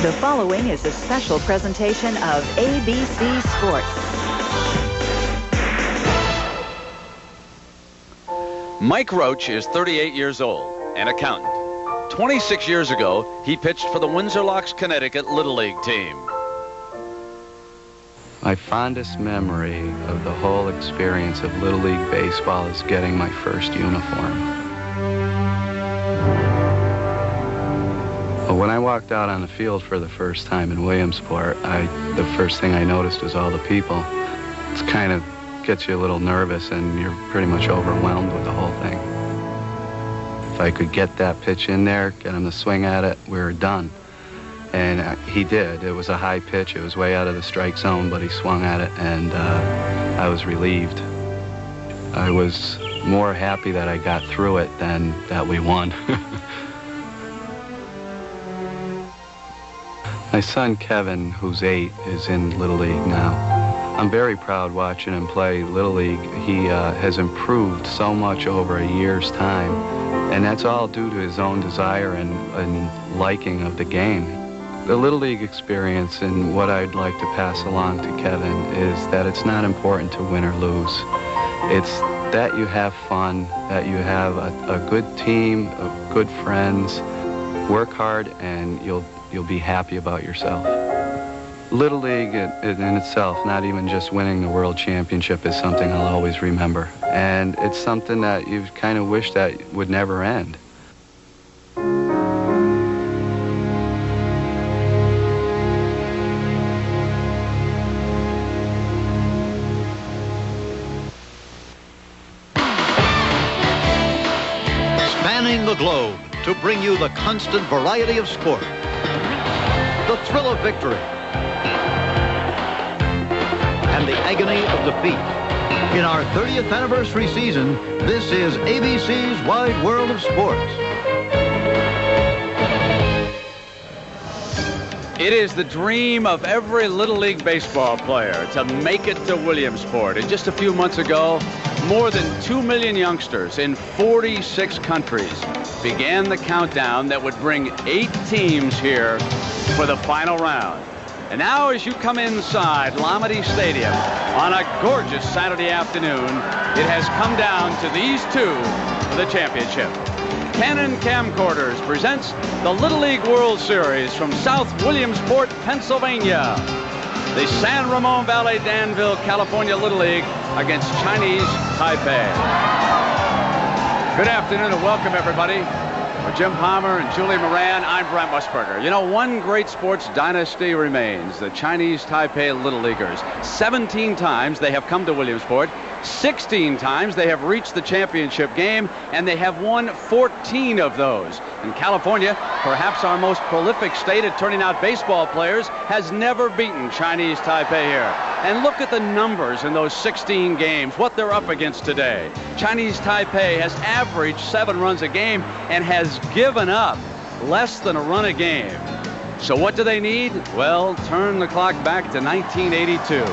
The following is a special presentation of ABC Sports. Mike Roach is 38 years old, an accountant. 26 years ago, he pitched for the Windsor Locks, Connecticut Little League team. My fondest memory of the whole experience of Little League baseball is getting my first uniform. When I walked out on the field for the first time in Williamsport, the first thing I noticed was all the people. It's kind of gets you a little nervous and you're pretty much overwhelmed with the whole thing. If I could get that pitch in there, get him to swing at it, we were done. And he did. It was a high pitch. It was way out of the strike zone, but he swung at it, and I was relieved. I was more happy that I got through it than that we won. My son Kevin, who's 8, is in Little League now. I'm very proud watching him play Little League. He has improved so much over a year's time, and that's all due to his own desire and liking of the game. The Little League experience and what I'd like to pass along to Kevin is that it's not important to win or lose. It's that you have fun, that you have a good team of good friends, work hard, and you'll be happy about yourself. Little League in itself, not even just winning the World Championship, is something I'll always remember. And it's something that you kind of wish that would never end. Spanning the globe to bring you the constant variety of sport, the thrill of victory, and the agony of defeat. In our 30th anniversary season, this is ABC's Wide World of Sports. It is the dream of every Little League baseball player to make it to Williamsport. And just a few months ago, more than 2 million youngsters in 46 countries began the countdown that would bring 8 teams here for the final round. And now as you come inside Lamade Stadium on a gorgeous Saturday afternoon, it has come down to these two for the championship. Canon Camcorders presents the Little League World Series from South Williamsport, Pennsylvania. The San Ramon Valley Danville, California Little League against Chinese Taipei. Good afternoon and welcome everybody. For Jim Palmer and Julie Moran, I'm Brent Musburger. You know, one great sports dynasty remains, the Chinese Taipei Little Leaguers. 17 times they have come to Williamsport. 16 times they have reached the championship game, and they have won 14 of those. And California, perhaps our most prolific state at turning out baseball players, has never beaten Chinese Taipei here. And look at the numbers in those 16 games, what they're up against today. Chinese Taipei has averaged 7 runs a game and has given up less than a run a game. So what do they need? Well, turn the clock back to 1982.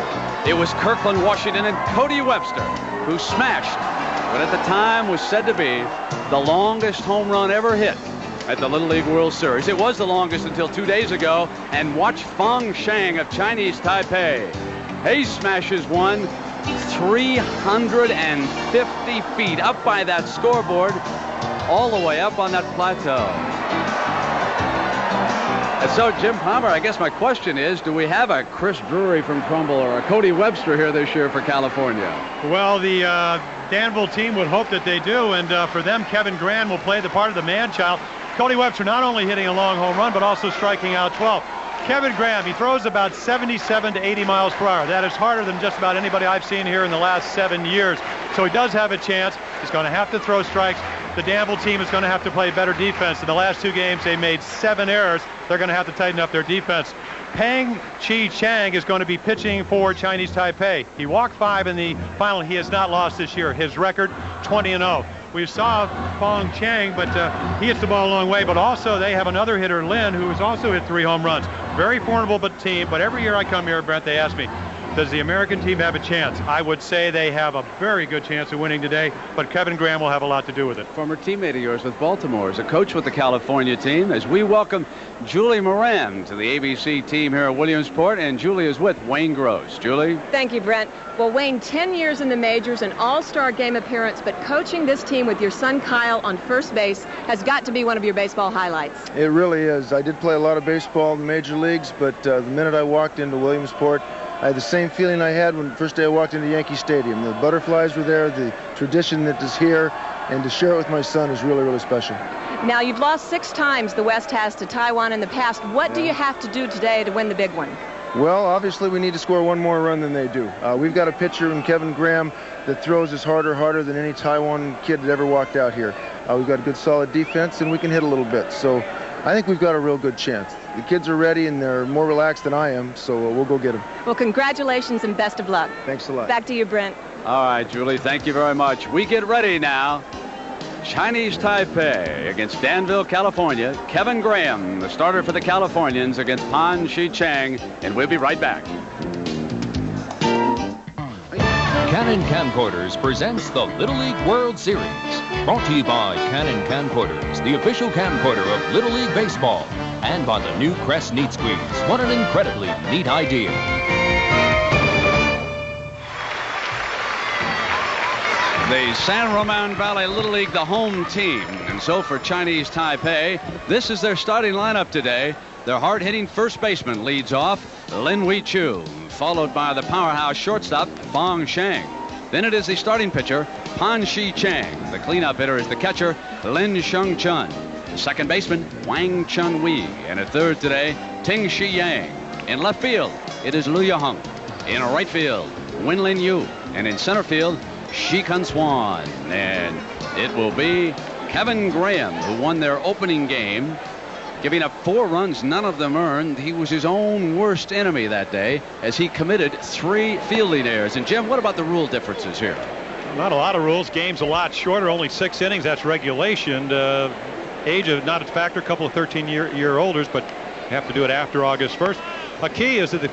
It was Kirkland Washington and Cody Webster who smashed what at the time was said to be the longest home run ever hit at the Little League World Series. It was the longest until 2 days ago. And watch Feng Sheng of Chinese Taipei. He smashes one 350 feet up by that scoreboard, all the way up on that plateau. And so, Jim Palmer, I guess my question is, do we have a Chris Drury from Trumbull or a Cody Webster here this year for California? Well, the Danville team would hope that they do, and for them, Kevin Grand will play the part of the man-child. Cody Webster not only hitting a long home run, but also striking out 12. Kevin Graham, he throws about 77 to 80 miles per hour. That is harder than just about anybody I've seen here in the last 7 years. So he does have a chance. He's going to have to throw strikes. The Danville team is going to have to play better defense. In the last 2 games, they made 7 errors. They're going to have to tighten up their defense. Peng Chi Chang is going to be pitching for Chinese Taipei. He walked 5 in the final. He has not lost this year. His record, 20-0. We saw Feng Chang, but he hits the ball a long way. But also they have another hitter, Lin, who has also hit 3 home runs. Very formidable team. But every year I come here, Brent, they ask me, Does the American team have a chance? I would say they have a very good chance of winning today, but Kevin Graham will have a lot to do with it. Former teammate of yours with Baltimore is a coach with the California team. As we welcome Julie Moran to the ABC team here at Williamsport, and Julie is with Wayne Gross. Julie? Thank you, Brent. Well, Wayne, 10 years in the majors, an all-star game appearance, but coaching this team with your son Kyle on first base has got to be one of your baseball highlights. It really is. I did play a lot of baseball in the major leagues, but the minute I walked into Williamsport, I had the same feeling I had when the first day I walked into Yankee Stadium. The butterflies were there, the tradition that is here, and to share it with my son is really, really special. Now, you've lost 6 times the West has to Taiwan in the past. What do you have to do today to win the big one? Well, obviously we need to score one more run than they do. We've got a pitcher in Kevin Graham that throws us harder than any Taiwan kid that ever walked out here. We've got a good solid defense, and we can hit a little bit. So I think we've got a real good chance. The kids are ready, and they're more relaxed than I am, so we'll go get them. Well, congratulations and best of luck. Thanks a lot. Back to you, Brent. All right, Julie, thank you very much. We get ready now. Chinese Taipei against Danville, California. Kevin Graham, the starter for the Californians, against Pan Shi Chang, and we'll be right back. Canon Camcorders presents the Little League World Series. Brought to you by Canon Camcorders, the official camcorder of Little League Baseball, and by the new Crest Neat Squeeze. What an incredibly neat idea. The San Ramon Valley Little League, the home team. And so for Chinese Taipei, this is their starting lineup today. Their hard-hitting first baseman leads off, Lin Wei Chu, followed by the powerhouse shortstop, Fang Sheng. Then it is the starting pitcher, Pan Shi Chang. The cleanup hitter is the catcher, Lin Sheng Chun. The second baseman, Wang Chun Wei. And at third today, Ting Shi Yang. In left field, it is Liu Yaheng. In right field, Wen Lin Yu. And in center field, Shi Kun Swan. And it will be Kevin Graham, who won their opening game, giving up 4 runs, none of them earned. He was his own worst enemy that day as he committed 3 fielding errors. And Jim, what about the rule differences here? Not a lot of rules. Game's a lot shorter, only 6 innings. That's regulation. Age of not a factor, a couple of 13-year-olders, but you have to do it after August 1st. A key is that the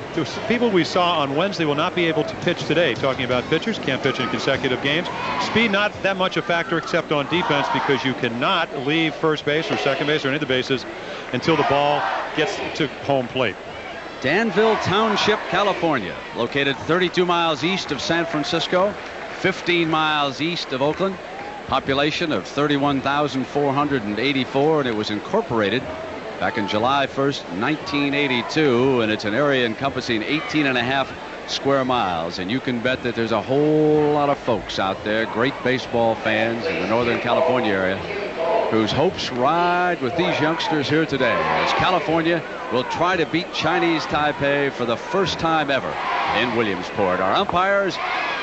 people we saw on Wednesday will not be able to pitch today. Talking about pitchers, can't pitch in consecutive games. Speed not that much a factor except on defense, because you cannot leave first base or second base or any of the bases until the ball gets to home plate. Danville Township, California, located 32 miles east of San Francisco, 15 miles east of Oakland. Population of 31,484, and it was incorporated back in July 1st, 1982, and it's an area encompassing 18.5 square miles. And you can bet that there's a whole lot of folks out there, great baseball fans in the Northern California area, whose hopes ride with these youngsters here today, as California will try to beat Chinese Taipei for the first time ever in Williamsport. Our umpires,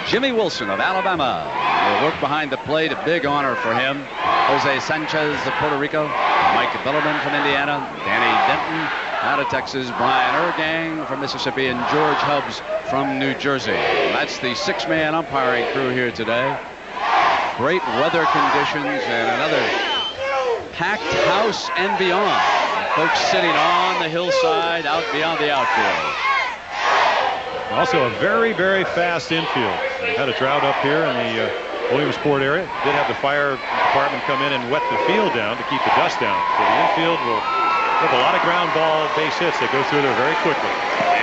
Jimmy Wilson of Alabama will work behind the plate, a big honor for him. Jose Sanchez of Puerto Rico, Mike Billerman from Indiana, Danny Denton out of Texas, Brian Ergang from Mississippi, and George Hubbs from New Jersey. That's the 6-man umpiring crew here today. Great weather conditions and another packed house and beyond. Folks sitting on the hillside out beyond the outfield. Also a very, very fast infield. We had a drought up here in the Williamsport area. Did have the fire department come in and wet the field down to keep the dust down. So the infield will have a lot of ground ball base hits that go through there very quickly.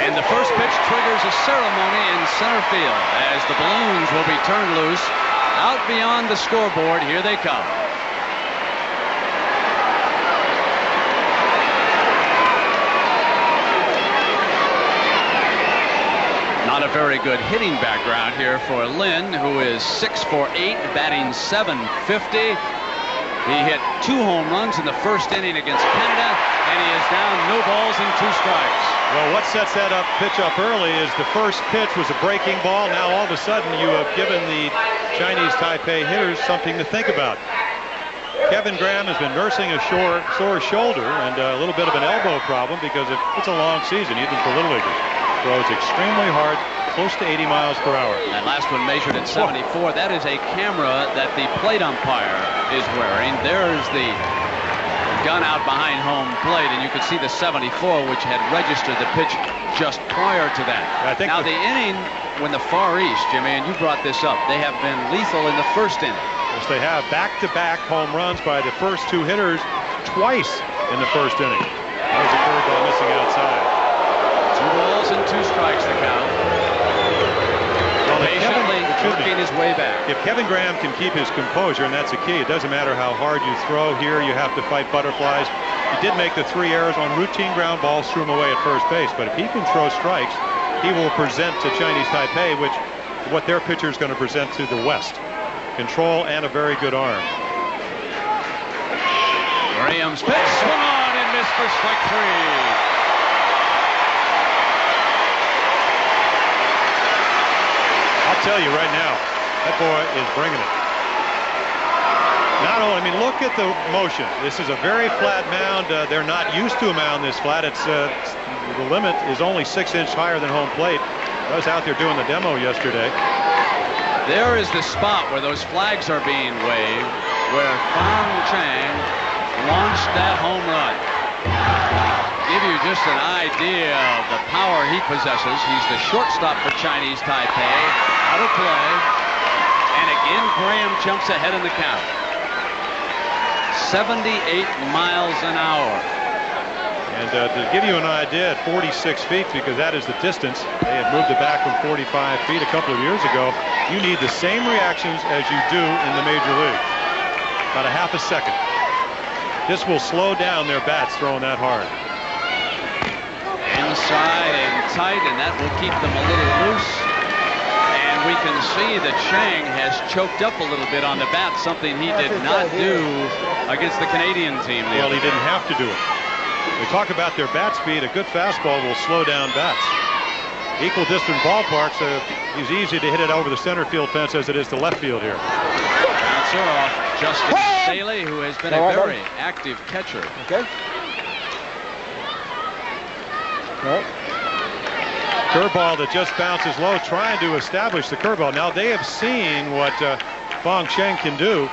And the first pitch triggers a ceremony in center field as the balloons will be turned loose out beyond the scoreboard. Here they come. Not a very good hitting background here for Lin, who is 6 for 8, batting .750. He hit 2 home runs in the first inning against Canada, and he is down no balls and 2 strikes. Well, what sets that pitch up early is the first pitch was a breaking ball. Now all of a sudden you have given the Chinese Taipei hitters something to think about. Kevin Graham has been nursing a sore shoulder and a little bit of an elbow problem because it's a long season, even for Little Leaguers. Throws extremely hard, close to 80 miles per hour. That last one measured at 74. That is a camera that the plate umpire is wearing. There's the gun out behind home plate, and you could see the 74, which had registered the pitch just prior to that. I think now the inning, when the Far East, Jimmy, and you brought this up, they have been lethal in the first inning. Yes, they have back-to-back home runs by the first two hitters twice in the first inning. That was a curveball missing outside. 2 balls and 2 strikes the count. Well, Patiently working his way back. If Kevin Graham can keep his composure, and that's the key, it doesn't matter how hard you throw here, you have to fight butterflies. He did make the 3 errors on routine ground balls, threw him away at first base, but if he can throw strikes, he will present to Chinese Taipei, which what their pitcher is going to present to the West. Control and a very good arm. Graham's pitch swung on and missed for strike 3. I'll tell you right now, that boy is bringing it. Not only, I mean, look at the motion. This is a very flat mound. They're not used to a mound this flat. It's the limit is only 6 inches higher than home plate. I was out there doing the demo yesterday. There is the spot where those flags are being waved, where Fang Chang launched that home run. Give you just an idea of the power he possesses. He's the shortstop for Chinese Taipei. Out of play. And again, Graham jumps ahead in the count. 78 miles an hour. And to give you an idea, at 46 feet, because that is the distance, they had moved it back from 45 feet a couple of years ago. You need the same reactions as you do in the major league. About a half a second. This will slow down their bats throwing that hard. Inside and tight, and that will keep them a little loose. And we can see that Chang has choked up a little bit on the bat, something he did not do against the Canadian team. Well, he didn't have to do it. We talk about their bat speed. A good fastball will slow down bats. Equal distance ballparks, it's easy to hit it over the center field fence as it is to left field here. Bouncer off Justin Staley, who has been a very active catcher. Okay. Curveball that just bounces low, trying to establish the curveball. Now they have seen what Fang Cheng can do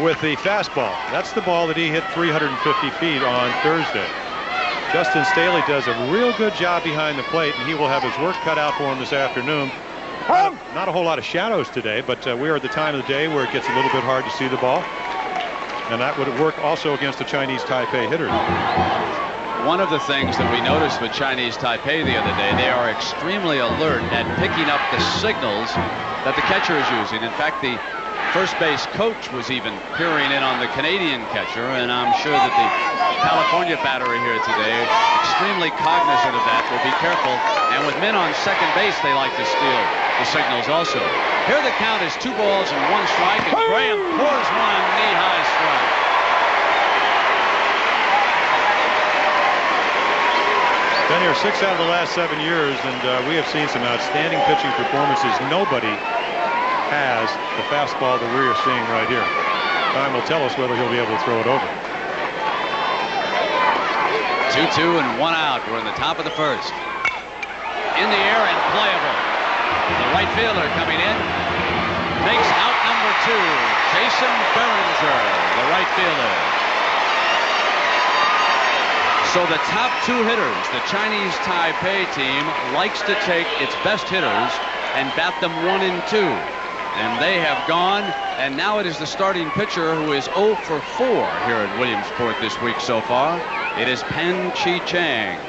with the fastball. That's the ball that he hit 350 feet on Thursday. Justin Staley does a real good job behind the plate, and he will have his work cut out for him this afternoon. Not a whole lot of shadows today, but we are at the time of the day where it gets a little bit hard to see the ball. And that would work also against the Chinese Taipei hitters. One of the things that we noticed with Chinese Taipei the other day, they are extremely alert at picking up the signals that the catcher is using. In fact, the first base coach was even peering in on the Canadian catcher, and I'm sure that the California battery here today, extremely cognizant of that, will be careful. And with men on second base, they like to steal the signals also. Here the count is 2 balls and 1 strike, and Graham pours one knee-high strike. Been here 6 out of the last 7 years, and we have seen some outstanding pitching performances. Nobody has the fastball that we are seeing right here. Time will tell us whether he'll be able to throw it over. 2-2 and 1 out. We're in the top of the first. In the air and playable. The right fielder coming in. Makes out number 2. Jason Berenger, the right fielder. So the top 2 hitters, the Chinese Taipei team likes to take its best hitters and bat them 1 and 2. And they have gone, and now it is the starting pitcher who is 0 for 4 here at Williamsport this week so far. It is Pen Chi Chang.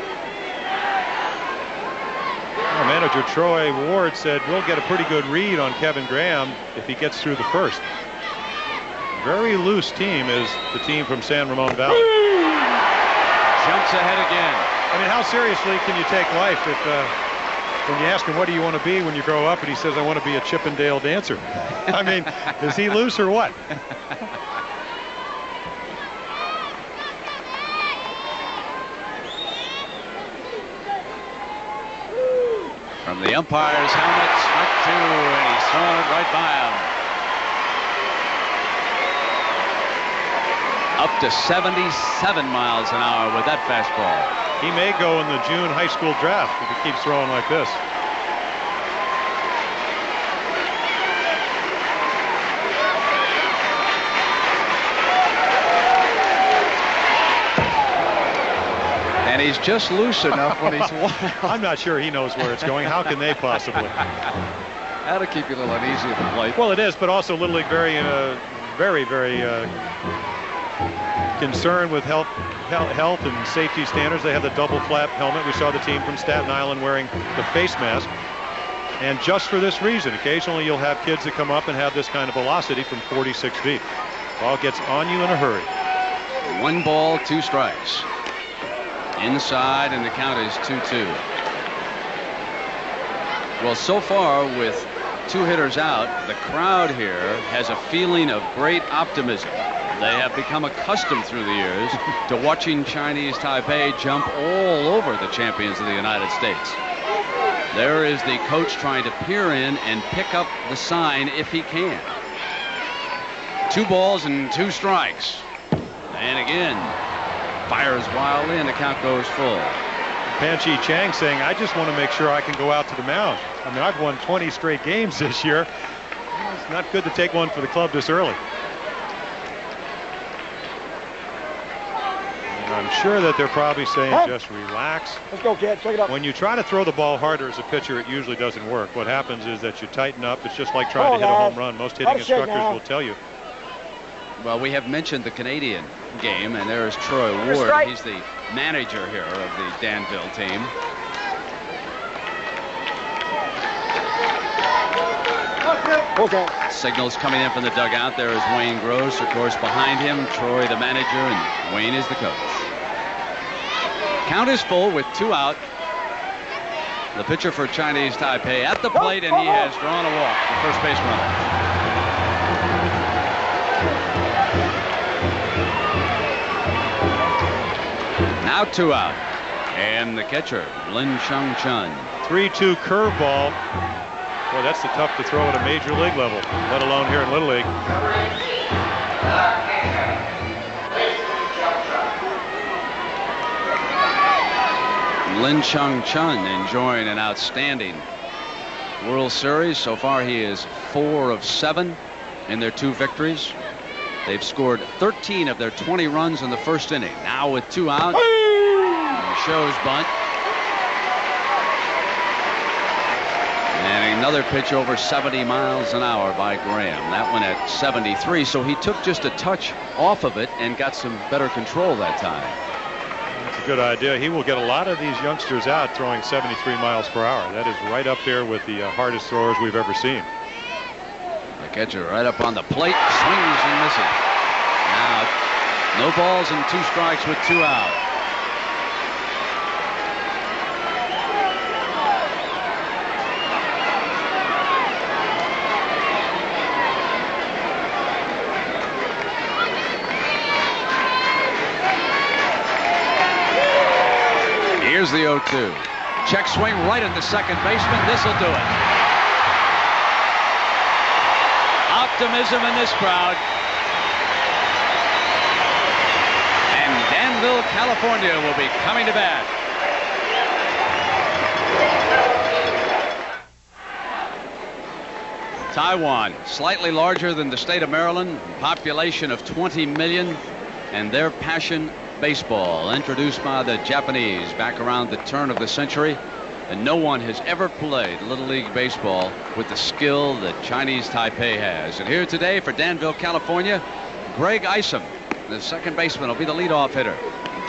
Our manager Troy Ward said we'll get a pretty good read on Kevin Graham if he gets through the first. Very loose team is the team from San Ramon Valley. Jumps ahead again. I mean, how seriously can you take life if when you ask him what do you want to be when you grow up and he says I want to be a Chippendale dancer? I mean, is he loose or what? From the umpire's helmet, strike 2, and he's thrown it right by him. Up to 77 miles an hour with that fastball. He may go in the June high school draft if he keeps throwing like this. he's just loose enough when he's wild. I'm not sure he knows where it's going. How can they possibly? That'll keep you a little uneasy at the plate. Well, it is, but also Little League very concerned with health and safety standards. They have the double flap helmet. We saw the team from Staten Island wearing the face mask. And just for this reason, occasionally you'll have kids that come up and have this kind of velocity from 46 feet. Ball gets on you in a hurry. 1 ball, 2 strikes. Inside, and the count is 2-2. Well, so far with 2 hitters out, the crowd here has a feeling of great optimism. They have become accustomed through the years to watching Chinese Taipei jump all over the champions of the United States. There is the coach trying to peer in and pick up the sign if he can. 2 balls and 2 strikes. And again, fires wildly, and the count goes full. Pan-Chi Chang saying, I just want to make sure I can go out to the mound. I mean, I've won 20 straight games this year. It's not good to take one for the club this early. And I'm sure that they're probably saying, just relax. Let's go, kid. Check it out. When you try to throw the ball harder as a pitcher, it usually doesn't work. What happens is that you tighten up. It's just like trying to hit a home run. Most hitting instructors will tell you. Well, we have mentioned the Canadian game, and there is Troy Ward. He's the manager here of the Danville team. Okay. Signals coming in from the dugout. There is Wayne Gross, of course, behind him. Troy, the manager, and Wayne is the coach. Count is full with 2 out. The pitcher for Chinese Taipei at the plate, and he has drawn a walk, the first base runner. Now 2 out. And the catcher, Lin Chung Chun. 3-2 curveball. Boy, that's the tough to throw at a major league level, let alone here in Little League. Lin Chung Chun enjoying an outstanding World Series. So far he is 4 of 7 in their 2 victories. They've scored 13 of their 20 runs in the first inning. Now with 2 out, shows bunt. And another pitch over 70 miles an hour by Graham. That one at 73, so he took just a touch off of it and got some better control that time. That's a good idea. He will get a lot of these youngsters out throwing 73 miles per hour. That is right up there with the hardest throwers we've ever seen. The catcher right up on the plate, swings and misses. Now, no balls and 2 strikes with 2 out. Here's the 0-2. Check swing right at the second baseman. This'll do it. Optimism in this crowd. And Danville, California will be coming to bat. Taiwan, slightly larger than the state of Maryland, population of 20 million, and their passion, baseball, introduced by the Japanese back around the turn of the century. And no one has ever played Little League baseball with the skill that Chinese Taipei has. And here today for Danville, California, Greg Isom, the second baseman, will be the leadoff hitter.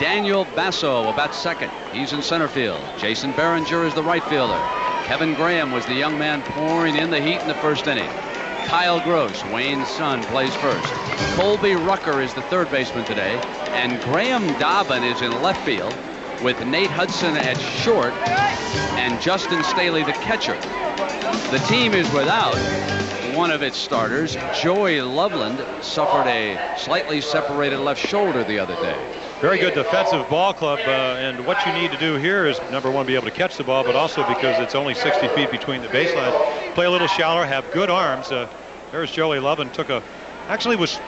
Daniel Basso will bat second. He's in center field. Jason Behringer is the right fielder. Kevin Graham was the young man pouring in the heat in the first inning. Kyle Gross, Wayne's son, plays first. Colby Rucker is the third baseman today. And Graham Dobbin is in left field with Nate Hudson at short and Justin Staley, the catcher. The team is without one of its starters. Joey Loveland suffered a slightly separated left shoulder the other day. Very good defensive ball club, and what you need to do here is, number one, be able to catch the ball, but also because it's only 60 feet between the baselines, play a little shallower, have good arms. There's Joey Loveland, actually was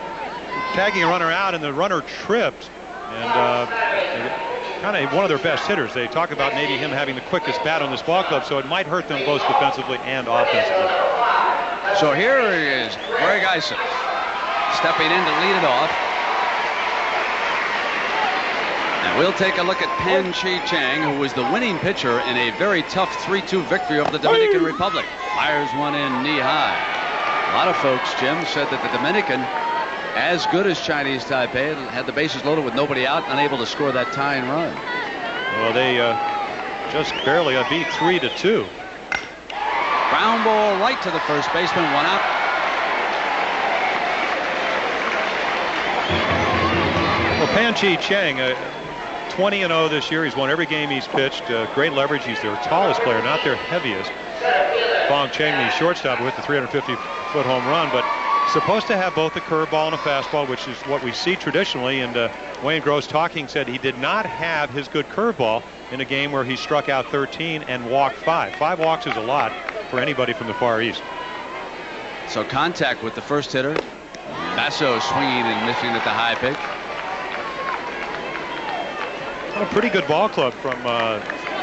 tagging a runner out, and the runner tripped, and kind of one of their best hitters. They talk about maybe him having the quickest bat on this ball club, so it might hurt them both defensively and offensively. So here is Greg Isom stepping in to lead it off. And We'll take a look at Hsi Chang, who was the winning pitcher in a very tough 3-2 victory over the Dominican Republic. Fires one in knee high. A lot of folks, Jim, said that the Dominican, as good as Chinese Taipei, had the bases loaded with nobody out, unable to score that tying run. Well, they just barely beat 3-2. Ground ball right to the first baseman, one out. Well, Hsi Chang, 20-0 this year. He's won every game he's pitched. Great leverage. He's their tallest player, not their heaviest. Fong Cheng, the shortstop, with the 350-foot home run, but supposed to have both a curveball and a fastball, which is what we see traditionally. And Wayne Gross talking said he did not have his good curveball in a game where he struck out 13 and walked 5. 5 walks is a lot for anybody from the Far East. So contact with the first hitter. Basso swinging and missing at the high pitch. A pretty good ball club from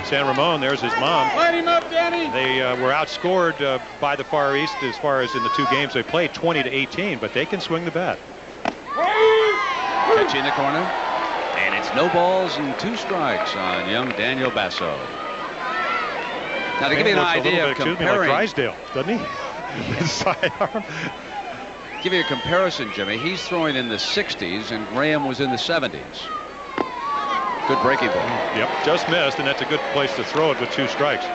San Ramon. There's his mom. Light him up, Danny. They were outscored by the Far East as far as in the 2 games they played, 20-18, but they can swing the bat. Pitch in the corner, and it's no balls and 2 strikes on young Daniel Basso. Now to give you an idea of comparing, like Drysdale, doesn't he? His sidearm. Give you a comparison, Jimmy. He's throwing in the 60s, and Graham was in the 70s. Good breaking ball. Yep, just missed, and that's a good place to throw it with 2 strikes.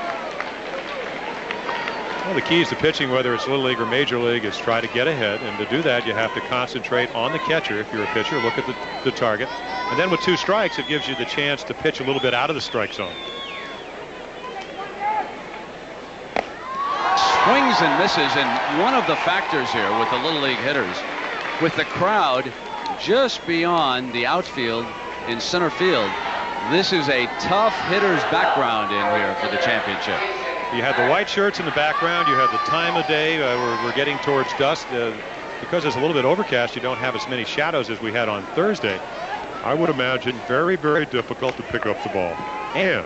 Well, the keys to pitching, whether it's Little League or Major League, is try to get ahead, and to do that you have to concentrate on the catcher. If you're a pitcher, look at the target, and then with 2 strikes it gives you the chance to pitch a little bit out of the strike zone. Swings and misses, and one of the factors here with the Little League hitters, with the crowd just beyond the outfield in center field, this is a tough hitter's background in here for the championship. You have the white shirts in the background. You have the time of day. We're getting towards dusk. Because it's a little bit overcast, you don't have as many shadows as we had on Thursday. I would imagine very, very difficult to pick up the ball. And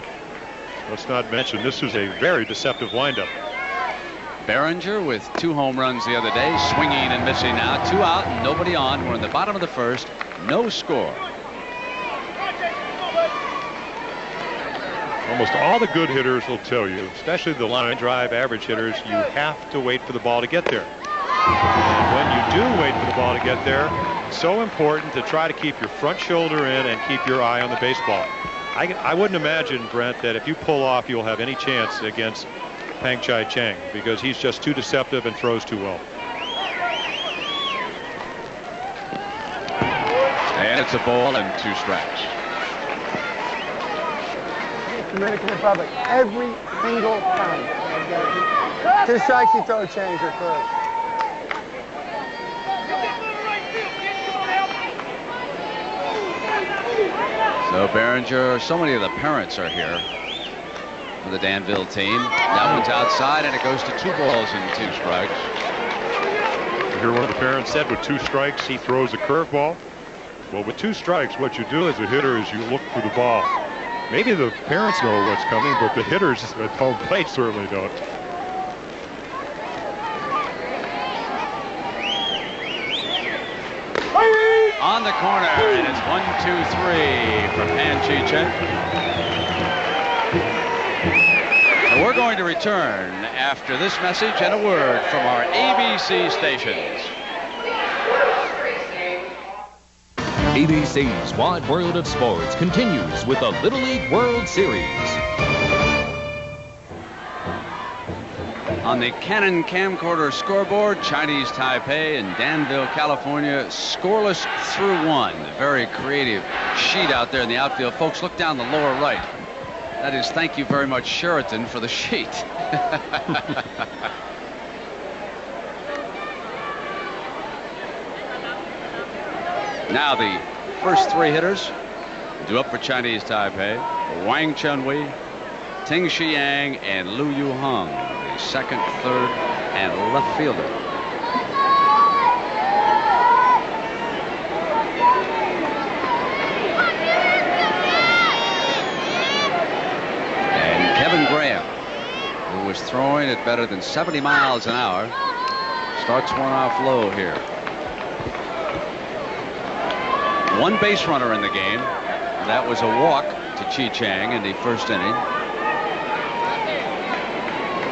let's not mention, this is a very deceptive windup. Behringer with 2 home runs the other day, swinging and missing now. 2 out and nobody on. We're in the bottom of the first. No score. Almost all the good hitters will tell you, especially the line drive average hitters, you have to wait for the ball to get there. And when you do wait for the ball to get there, it's so important to try to keep your front shoulder in and keep your eye on the baseball. I wouldn't imagine, Brent, that if you pull off, you'll have any chance against Hsi Chang, because he's just too deceptive and throws too well. And it's a ball and 2 strikes. Dominican Republic, every single time. 2 strikes, you throw a change or first. So Behringer, so many of the parents are here for the Danville team. That one's outside, and it goes to 2 balls and 2 strikes. I hear one of the parents said with 2 strikes, he throws a curveball. Well, with 2 strikes, what you do as a hitter is you look for the ball. Maybe the parents know what's coming, but the hitters at home plate certainly don't. On the corner, and it's 1-2-3 from Hsi Chang. So we're going to return after this message and a word from our ABC stations. ABC's Wide World of Sports continues with the Little League World Series. On the Canon camcorder scoreboard, Chinese Taipei and Danville, California, scoreless through 1. A very creative sheet out there in the outfield. Folks, look down the lower right. That is, thank you very much, Sheraton, for the sheet. Now the first 3 hitters due up for Chinese Taipei: Wang Chunwei, Ting Xiang, and Liu Yu Hung, the second, third, and left fielder. And Kevin Graham, who was throwing at better than 70 miles an hour, starts one off low here. 1 base runner in the game. That was a walk to Chi Chang in the first inning.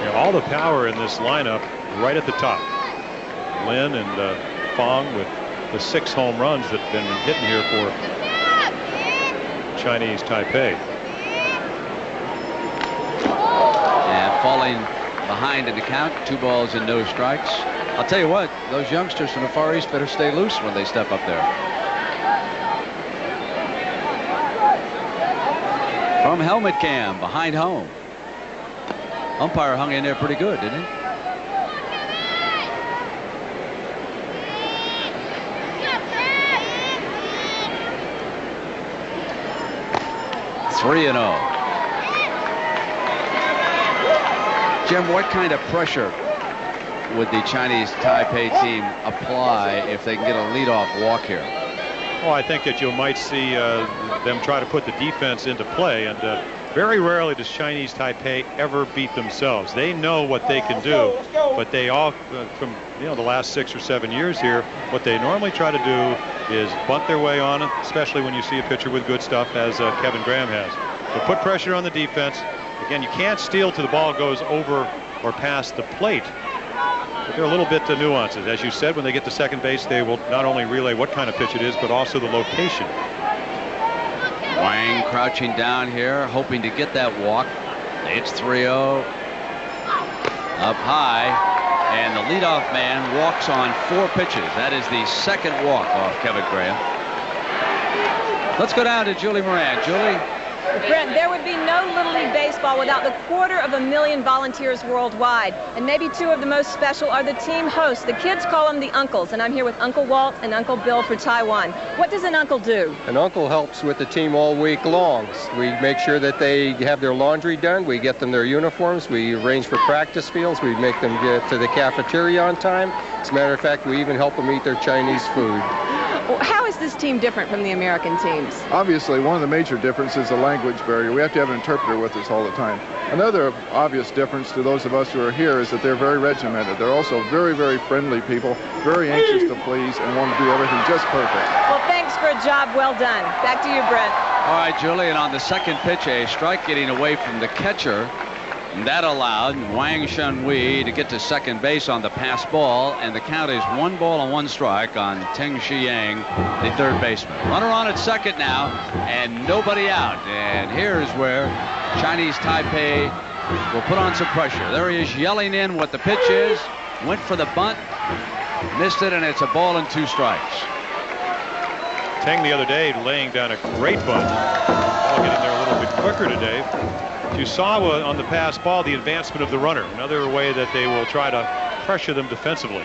Yeah, all the power in this lineup right at the top. Lin and Fong with the 6 home runs that have been hitting here for Chinese Taipei. And falling behind in the count, 2 balls and no strikes. I'll tell you what, those youngsters from the Far East better stay loose when they step up there. From helmet cam behind home. Umpire hung in there pretty good, didn't he? Three and 0. Jim, what kind of pressure would the Chinese Taipei team apply if they can get a leadoff walk here? Well, I think that you might see them try to put the defense into play, and very rarely does Chinese Taipei ever beat themselves. They know what they can do, but they all, from the last 6 or 7 years here, what they normally try to do is bunt their way on it, especially when you see a pitcher with good stuff, as Kevin Graham has. So put pressure on the defense. Again, you can't steal till the ball goes over or past the plate. But there are a little bit of nuances. As you said, when they get to second base, they will not only relay what kind of pitch it is, but also the location. Wang crouching down here, hoping to get that walk. It's 3-0. Up high, and the leadoff man walks on 4 pitches. That is the second walk off Kevin Graham. Let's go down to Julie Moran. Julie. Brent, there would be no Little League baseball without the 250,000 volunteers worldwide. And maybe 2 of the most special are the team hosts. The kids call them the uncles, and I'm here with Uncle Walt and Uncle Bill for Taiwan. What does an uncle do? An uncle helps with the team all week long. We make sure that they have their laundry done. We get them their uniforms. We arrange for practice fields. We make them get to the cafeteria on time. As a matter of fact, we even help them eat their Chinese food. How is this team different from the American teams? Obviously, one of the major differences is the language barrier. We have to have an interpreter with us all the time. Another obvious difference to those of us who are here is that they're very regimented. They're also very, very friendly people, very anxious to please, and want to do everything just perfect. Well, thanks for a job well done. Back to you, Brent. All right, Julie, and on the second pitch, a strike getting away from the catcher. And that allowed Wang Shunwei to get to second base on the pass ball, and the count is 1 ball and 1 strike on Teng Shiyang, the third baseman. Runner on at second now, and nobody out. And here's where Chinese Taipei will put on some pressure. There he is yelling in what the pitch is. Went for the bunt, missed it, and it's a ball and 2 strikes. Teng the other day laying down a great bunt. Ball getting there a little bit quicker today. You saw on the pass ball the advancement of the runner. Another way that they will try to pressure them defensively.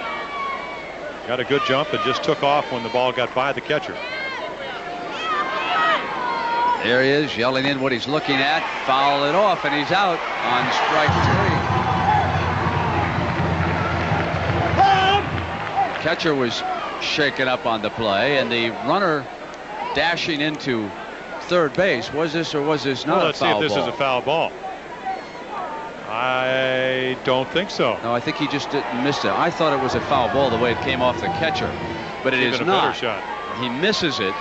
Got a good jump and just took off when the ball got by the catcher. There he is yelling in what he's looking at. Foul it off, and he's out on strike 3. Catcher was shaken up on the play, and the runner dashing into third base. Was this or was this not a foul ball? Let's see if this is a foul ball. I don't think so. No, I think he just missed it. I thought it was a foul ball the way it came off the catcher, but it is not. Better shot. He misses it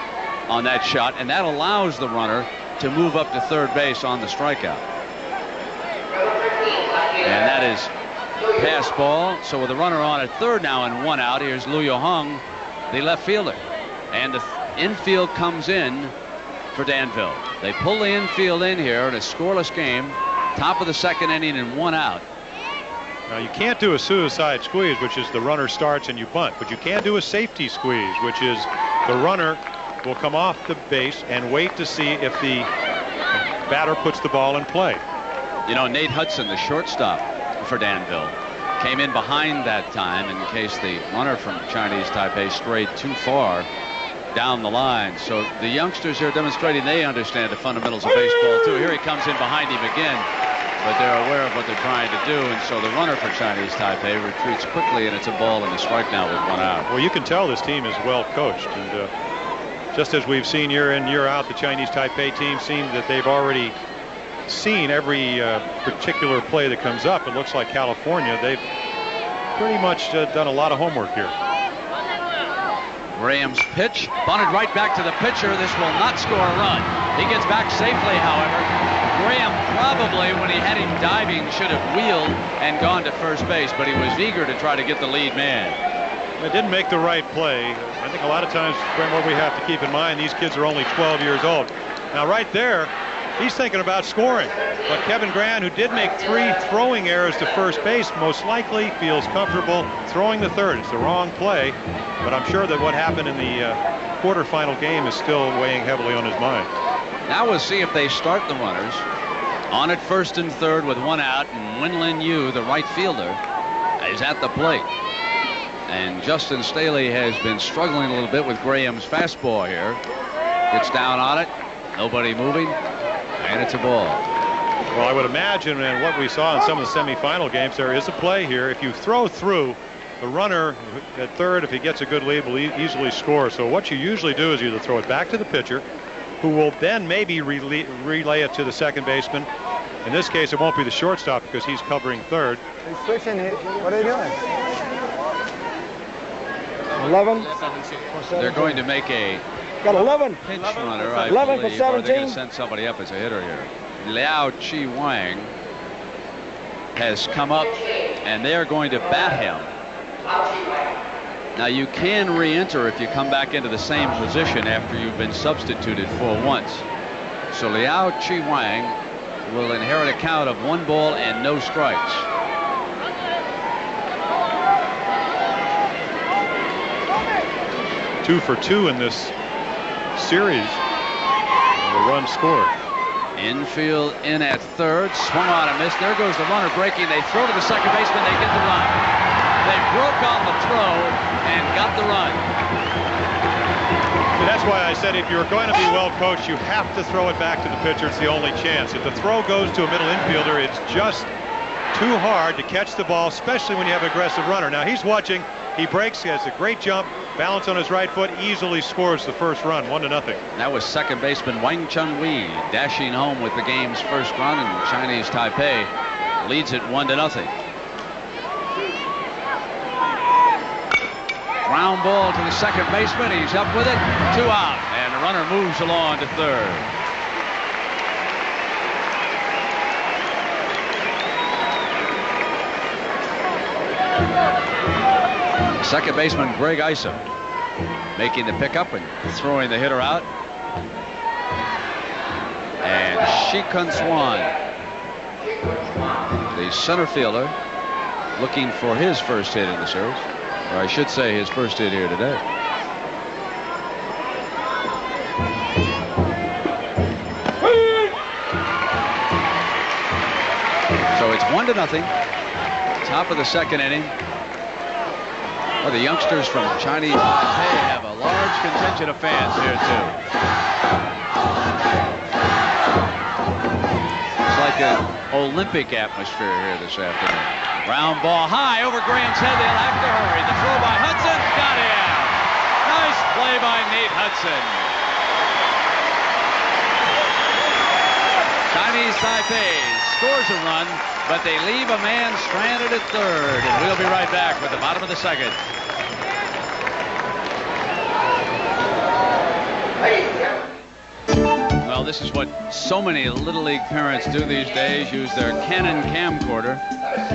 on that shot, and that allows the runner to move up to third base on the strikeout. And that is pass ball. So with the runner on at third now and 1 out, here's Liu Yohong, the left fielder, and the infield comes in for Danville. They pull the infield in here in a scoreless game, top of the second inning and 1 out. Now you can't do a suicide squeeze, which is the runner starts and you bunt, but you can do a safety squeeze, which is the runner will come off the base and wait to see if the batter puts the ball in play. You know, Nate Hudson, the shortstop for Danville, came in behind that time in case the runner from Chinese Taipei strayed too far down the line. So the youngsters are demonstrating they understand the fundamentals of baseball too. Here he comes in behind him again, but they're aware of what they're trying to do, and so the runner for Chinese Taipei retreats quickly, and it's a ball and a strike now with 1 out. Well, you can tell this team is well coached, and just as we've seen year in, year out, the Chinese Taipei team seems that they've already seen every particular play that comes up. It looks like California, they've pretty much done a lot of homework here. Graham's pitch, bunted right back to the pitcher. This will not score a run. He gets back safely, however. Graham probably, when he had him diving, should have wheeled and gone to first base, but he was eager to try to get the lead man. It didn't make the right play. I think a lot of times, what we have to keep in mind, these kids are only 12 years old. Now, right there, he's thinking about scoring. But Kevin Grant, who did make 3 throwing errors to first base, most likely feels comfortable throwing the third. It's the wrong play, but I'm sure that what happened in the quarterfinal game is still weighing heavily on his mind. Now we'll see if they start the runners. On at first and third with 1 out, and Winlin Yu, the right fielder, is at the plate. And Justin Staley has been struggling a little bit with Graham's fastball here. Gets down on it, nobody moving, and it's a ball. Well, I would imagine, and what we saw in some of the semifinal games, there is a play here. If you throw through, the runner at third, if he gets a good lead, will easily score. So what you usually do is either throw it back to the pitcher, who will then maybe relay it to the second baseman. In this case, it won't be the shortstop because he's covering third. He's switching it. What are they doing? 11. They're going to make a Got 11. pinch runner, I 11 believe, for or they're going 17. to send somebody up as a hitter here. Liao Chi Wang has come up, and they're going to bat him. Now, you can re-enter if you come back into the same position after you've been substituted for once. So Liao Chi Wang will inherit a count of 1 ball and no strikes. Two for 2 in this series. The run scored. Infield in at third, swung on and missed. There goes the runner breaking. They throw to the second baseman. They get the run. They broke on the throw and got the run. And that's why I said if you're going to be well coached, you have to throw it back to the pitcher. It's the only chance. If the throw goes to a middle infielder, it's just too hard to catch the ball, especially when you have an aggressive runner. Now he's watching. He breaks. He has a great jump. Balance on his right foot. Easily scores the first run, 1-0. That was second baseman Wang Chun-Wei dashing home with the game's first run, and Chinese Taipei leads it 1-0. Ground ball to the second baseman. He's up with it. 2 out, and the runner moves along to third. Second baseman Greg Isom making the pickup and throwing the hitter out. And Shi Kun Swan, the center fielder, looking for his first hit in the series, or I should say his first hit here today. So it's 1-0. Top of the second inning. Well, the youngsters from Chinese Taipei have a large contingent of fans here, too. It's like an Olympic atmosphere here this afternoon. Ground ball high over Graham's head. They'll have to hurry. The throw by Hudson. Got him. Nice play by Nate Hudson. Chinese Taipei scores a run, but they leave a man stranded at third, and we'll be right back with the bottom of the second. Well, this is what so many Little League parents do these days, use their Canon camcorder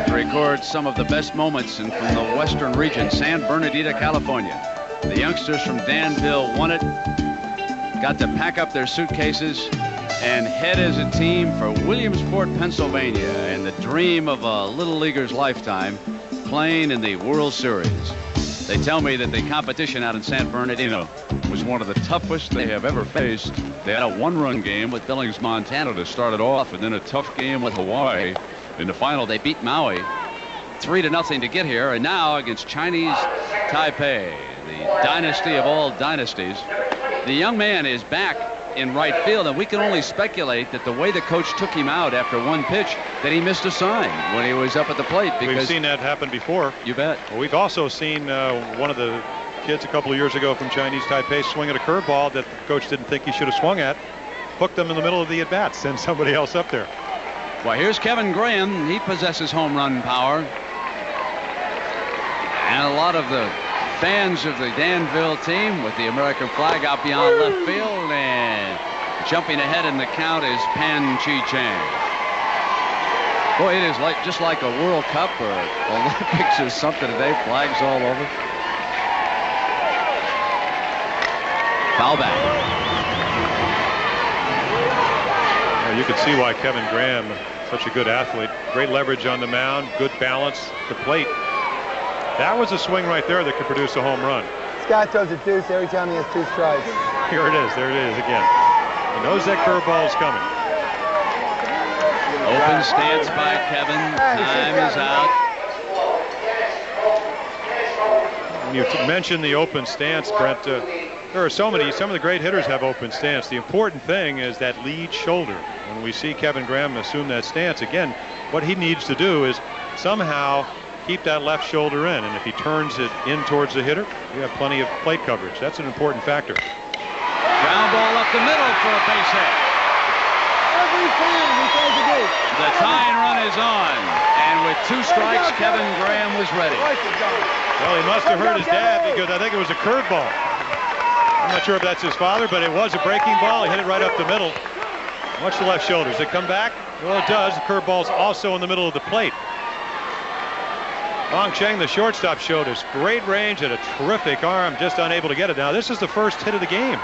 to record some of the best moments from the western region, San Bernardino, California. The youngsters from Danville won it, got to pack up their suitcases and head as a team for Williamsport, Pennsylvania, and the dream of a Little Leaguer's lifetime, playing in the World Series. They tell me that the competition out in San Bernardino was one of the toughest they have ever faced. They had a 1-run game with Billings, Montana to start it off, and then a tough game with Hawaii. In the final, they beat Maui 3-0 to get here, and now against Chinese Taipei, the dynasty of all dynasties. The young man is back in right field, and we can only speculate that the way the coach took him out after 1 pitch, that he missed a sign when he was up at the plate. Because we've seen that happen before. You bet. Well, we've also seen one of the kids a couple of years ago from Chinese Taipei swing at a curveball that the coach didn't think he should have swung at. Hooked them in the middle of the at-bat, send somebody else up there. Well, here's Kevin Graham. He possesses home run power. And a lot of the fans of the Danville team with the American flag out beyond left field, and Jumping ahead in the count is Pan Chi Chang. Boy, it is just like a World Cup or Olympics or something today. Flags all over. Foul back. Well, you can see why Kevin Graham, such a good athlete, great leverage on the mound, good balance, the plate. That was a swing right there that could produce a home run. Scott throws a deuce every time he has 2 strikes. Here it is. There it is again. He knows that curveball is coming. Open stance by Kevin. Time is out. When you mentioned the open stance, Brent, there are some of the great hitters have open stance. The important thing is that lead shoulder. When we see Kevin Graham assume that stance, again, what he needs to do is somehow keep that left shoulder in. And if he turns it in towards the hitter, you have plenty of plate coverage. That's an important factor. Ground ball up the middle for a base hit. Every time he tries to do. The tying run is on. And with 2 strikes, Kevin Graham was ready. Well, he must have heard his dad because I think it was a curveball. I'm not sure if that's his father, but it was a breaking ball. He hit it right up the middle. Watch the left shoulder. Does it come back? Well, it does. The curveball's also in the middle of the plate. Long Cheng, the shortstop, showed us great range and a terrific arm, just unable to get it. Now, this is the first hit of the game.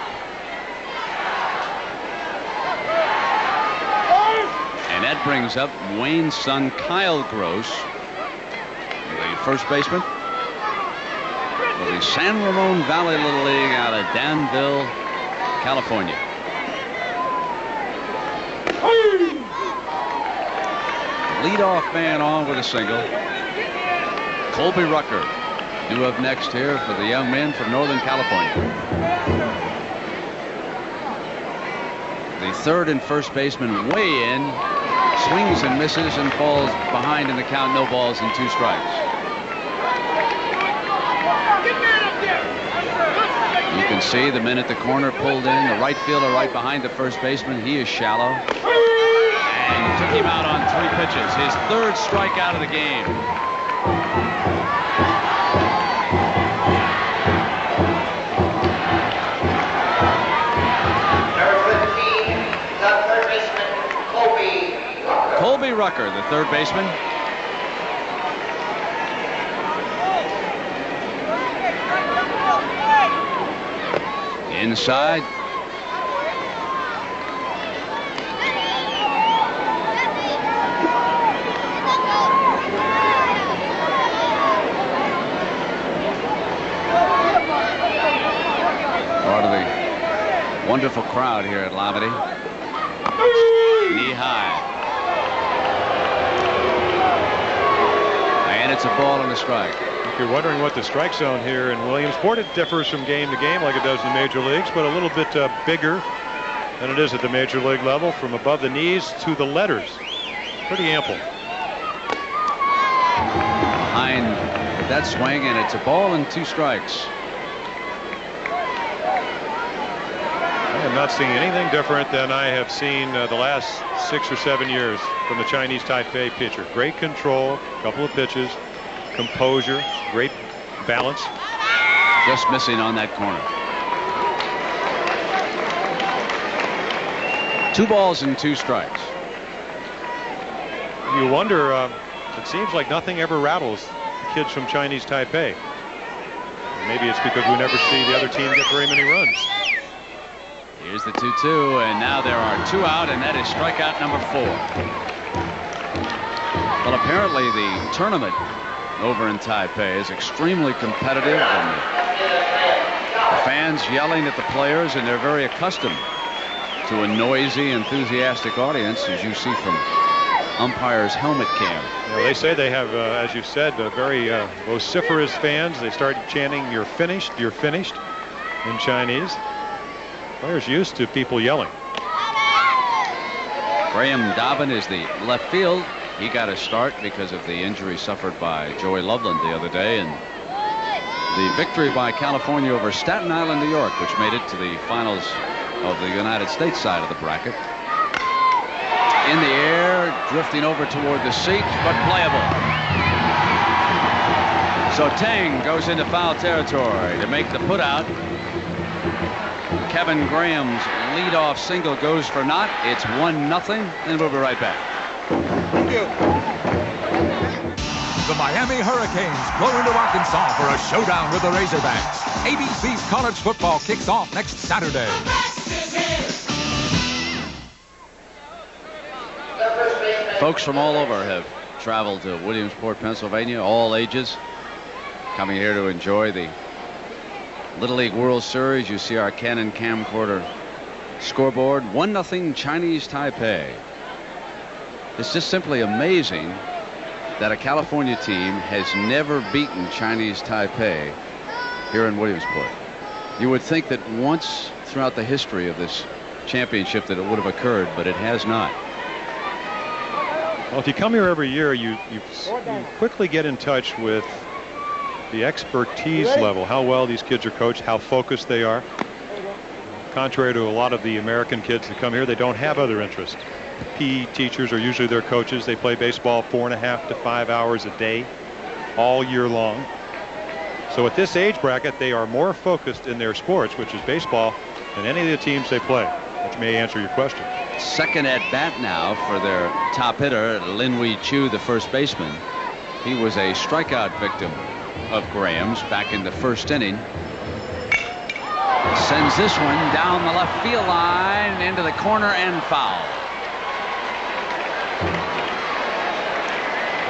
And that brings up Wayne's son, Kyle Gross, the first baseman for the San Ramon Valley Little League out of Danville, California. Leadoff man on with a single. Colby Rucker due up next here for the young men from Northern California. The third and first baseman way in, swings and misses and falls behind in the count. No balls and 2 strikes. You can see the men at the corner pulled in. The right fielder right behind the first baseman. He is shallow. And took him out on 3 pitches. His 3rd strikeout of the game. Colby Rucker, the third baseman. Inside. Part of the wonderful crowd here at Lamedy. Knee high. And it's a ball and a strike. If you're wondering what the strike zone here in Williamsport, it differs from game to game like it does in the major leagues, but a little bit bigger than it is at the major league level, from above the knees to the letters. Pretty ample. Behind that swing, and it's a ball and 2 strikes. I am not seeing anything different than I have seen the last 6 or 7 years from the Chinese Taipei pitcher. Great control, couple of pitches, composure, great balance. Just missing on that corner. 2 balls and 2 strikes. You wonder, it seems like nothing ever rattles the kids from Chinese Taipei. Maybe it's because we never see the other team get very many runs. Here's the 2-2, and now there are 2 out, and that is strikeout number 4. Well, apparently the tournament over in Taipei is extremely competitive, and the fans yelling at the players, and they're very accustomed to a noisy, enthusiastic audience, as you see from umpire's helmet cam. Well, they say they have, as you said, very vociferous fans. They start chanting, "You're finished, you're finished," in Chinese. Players used to people yelling. Graham Dobbin is the left field. He got a start because of the injury suffered by Joey Loveland the other day, and the victory by California over Staten Island, New York, which made it to the finals of the United States side of the bracket. In the air, drifting over toward the seat, but playable. So Tang goes into foul territory to make the put out. Kevin Graham's leadoff single goes for naught. It's 1-0, and we'll be right back. Thank you. The Miami Hurricanes blow into Arkansas for a showdown with the Razorbacks. ABC's college football kicks off next Saturday. Folks from all over have traveled to Williamsport, Pennsylvania, all ages, coming here to enjoy the Little League World Series. You see our Canon camcorder scoreboard, 1-0 Chinese Taipei. It's just simply amazing that a California team has never beaten Chinese Taipei here in Williamsport. You would think that once throughout the history of this championship that it would have occurred, but it has not. Well, if you come here every year, you quickly get in touch with the expertise level, how well these kids are coached, how focused they are. Contrary to a lot of the American kids that come here, they don't have other interests. PE teachers are usually their coaches. They play baseball 4.5 to 5 hours a day all year long. So at this age bracket, they are more focused in their sports, which is baseball, than any of the teams they play, which may answer your question. Second at bat now for their top hitter, Lin Wei Chu, the first baseman. He was a strikeout victim of Graham's back in the first inning. Sends this one down the left field line into the corner and foul.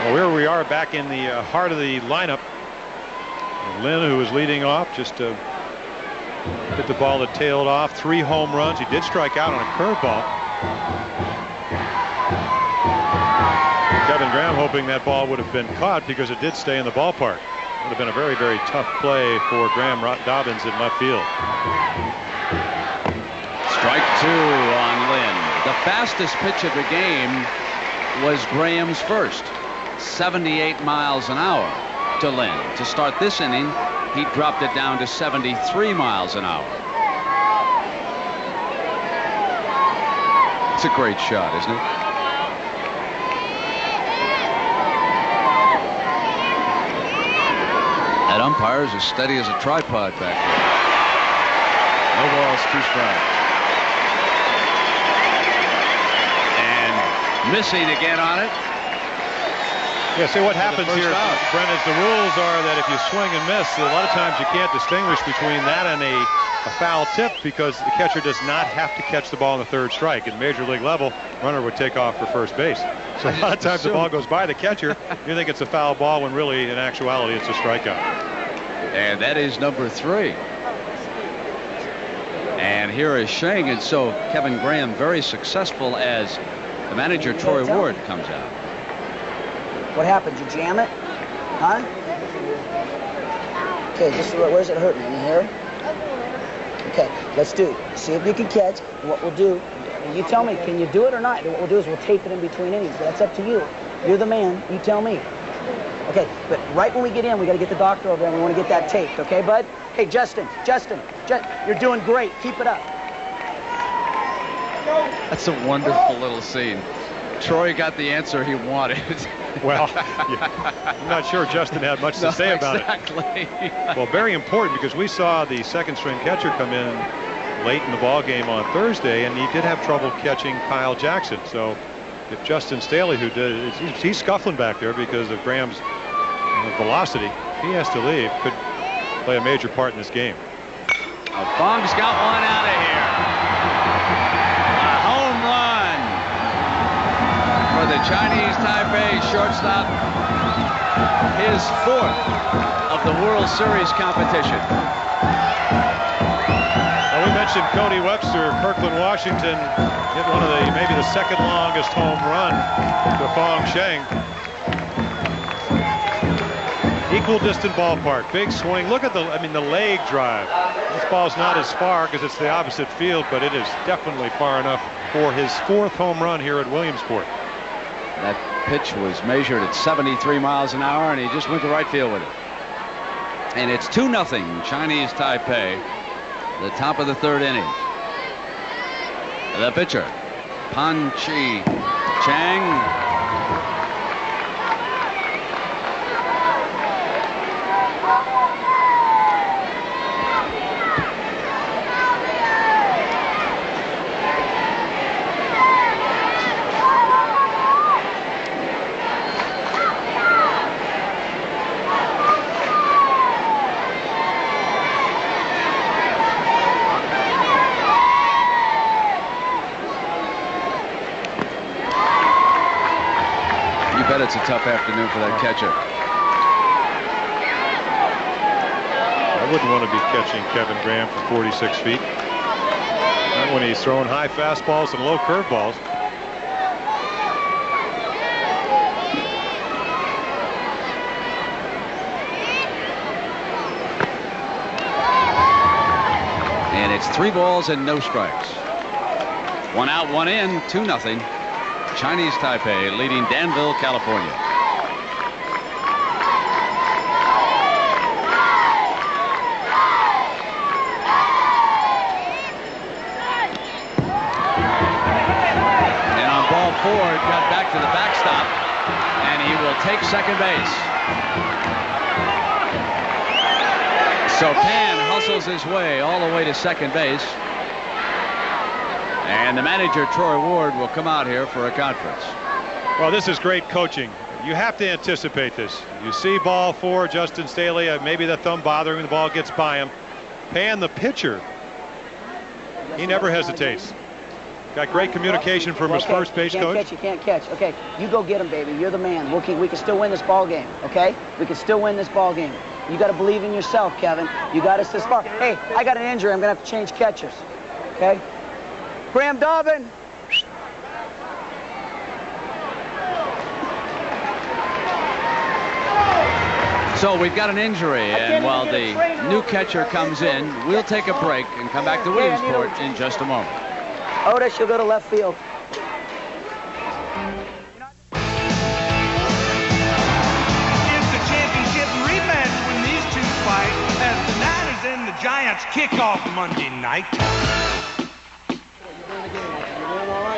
Well, here we are back in the heart of the lineup. And Lin, who was leading off, just hit the ball that tailed off. 3 home runs. He did strike out on a curveball. Kevin Graham hoping that ball would have been caught because it did stay in the ballpark. Would have been a very, very tough play for Graham Dobbins in left field. Strike 2 on Lin. The fastest pitch of the game was Graham's first. 78 miles an hour to Lin. To start this inning, he dropped it down to 73 miles an hour. It's a great shot, isn't it? That umpire is as steady as a tripod back there. No balls, 2 strikes. And missing again on it. Yeah, see what happens here, Brent, is the rules are that if you swing and miss, a lot of times you can't distinguish between that and a foul tip because the catcher does not have to catch the ball on the 3rd strike. At Major League level, runner would take off for first base. So a lot of times the ball goes by the catcher, you think it's a foul ball when really, in actuality, it's a strikeout. And that is number 3. And here is Sheng, and so Kevin Graham very successful as the manager, Troy Ward, comes out. What happened? You jam it? Huh? Okay, just where's it hurting? In here? Okay, let's do it. See if you can catch. And what we'll do, you tell me, can you do it or not? And what we'll do is we'll tape it in between innings. That's up to you. You're the man. You tell me. Okay, but right when we get in, we got to get the doctor over there, and we want to get that taped. Okay, bud? Hey, Justin, you're doing great. Keep it up. That's a wonderful little scene. Troy got the answer he wanted. Well, yeah, I'm not sure Justin had much to say about it. Well, very important because we saw the 2nd string catcher come in late in the ball game on Thursday, and he did have trouble catching Kyle Jackson. So if Justin Staley, who did, he's scuffling back there because of Graham's velocity, he has to leave, could play a major part in this game. Fong's got one out of here. A home run for the Chinese Taipei shortstop. His 4th of the World Series competition. Well, we mentioned Cody Webster. Kirkland, Washington hit one of maybe the 2nd longest home run to Fong Sheng. Equal distant ballpark, big swing. Look at the leg drive. This ball's not as far because it's the opposite field, but it is definitely far enough for his 4th home run here at Williamsport. That pitch was measured at 73 miles an hour, and he just went to right field with it. And it's 2-0 Chinese Taipei, the top of the 3rd inning. The pitcher, Pan Chi Chang. bet it's a tough afternoon for that catcher. I wouldn't want to be catching Kevin Graham from 46 feet. Not when he's throwing high fastballs and low curveballs. And it's 3 balls and no strikes. 1 out, 1 in, 2-0. Chinese Taipei leading Danville, California. And on ball 4, it got back to the backstop, and he will take second base. So Pan hustles his way all the way to second base. And the manager, Troy Ward, will come out here for a conference. Well, this is great coaching. You have to anticipate this. You see ball 4, Justin Staley, maybe the thumb bothering, the ball gets by him. Pan, the pitcher, he never hesitates. Got great communication from his first base coach. You can't catch. Okay, you go get him, baby. You're the man. We can still win this ball game, okay? We can still win this ball game. You got to believe in yourself, Kevin. You got us this far. Hey, I got an injury. I'm going to have to change catchers, okay? Graham Dobbin. So we've got an injury, and while the new catcher comes in, we'll take a break and come back to Williamsport in just a moment. Otis, you'll go to left field. It's the championship rematch when these two fight as the Niners and the Giants kick off Monday night.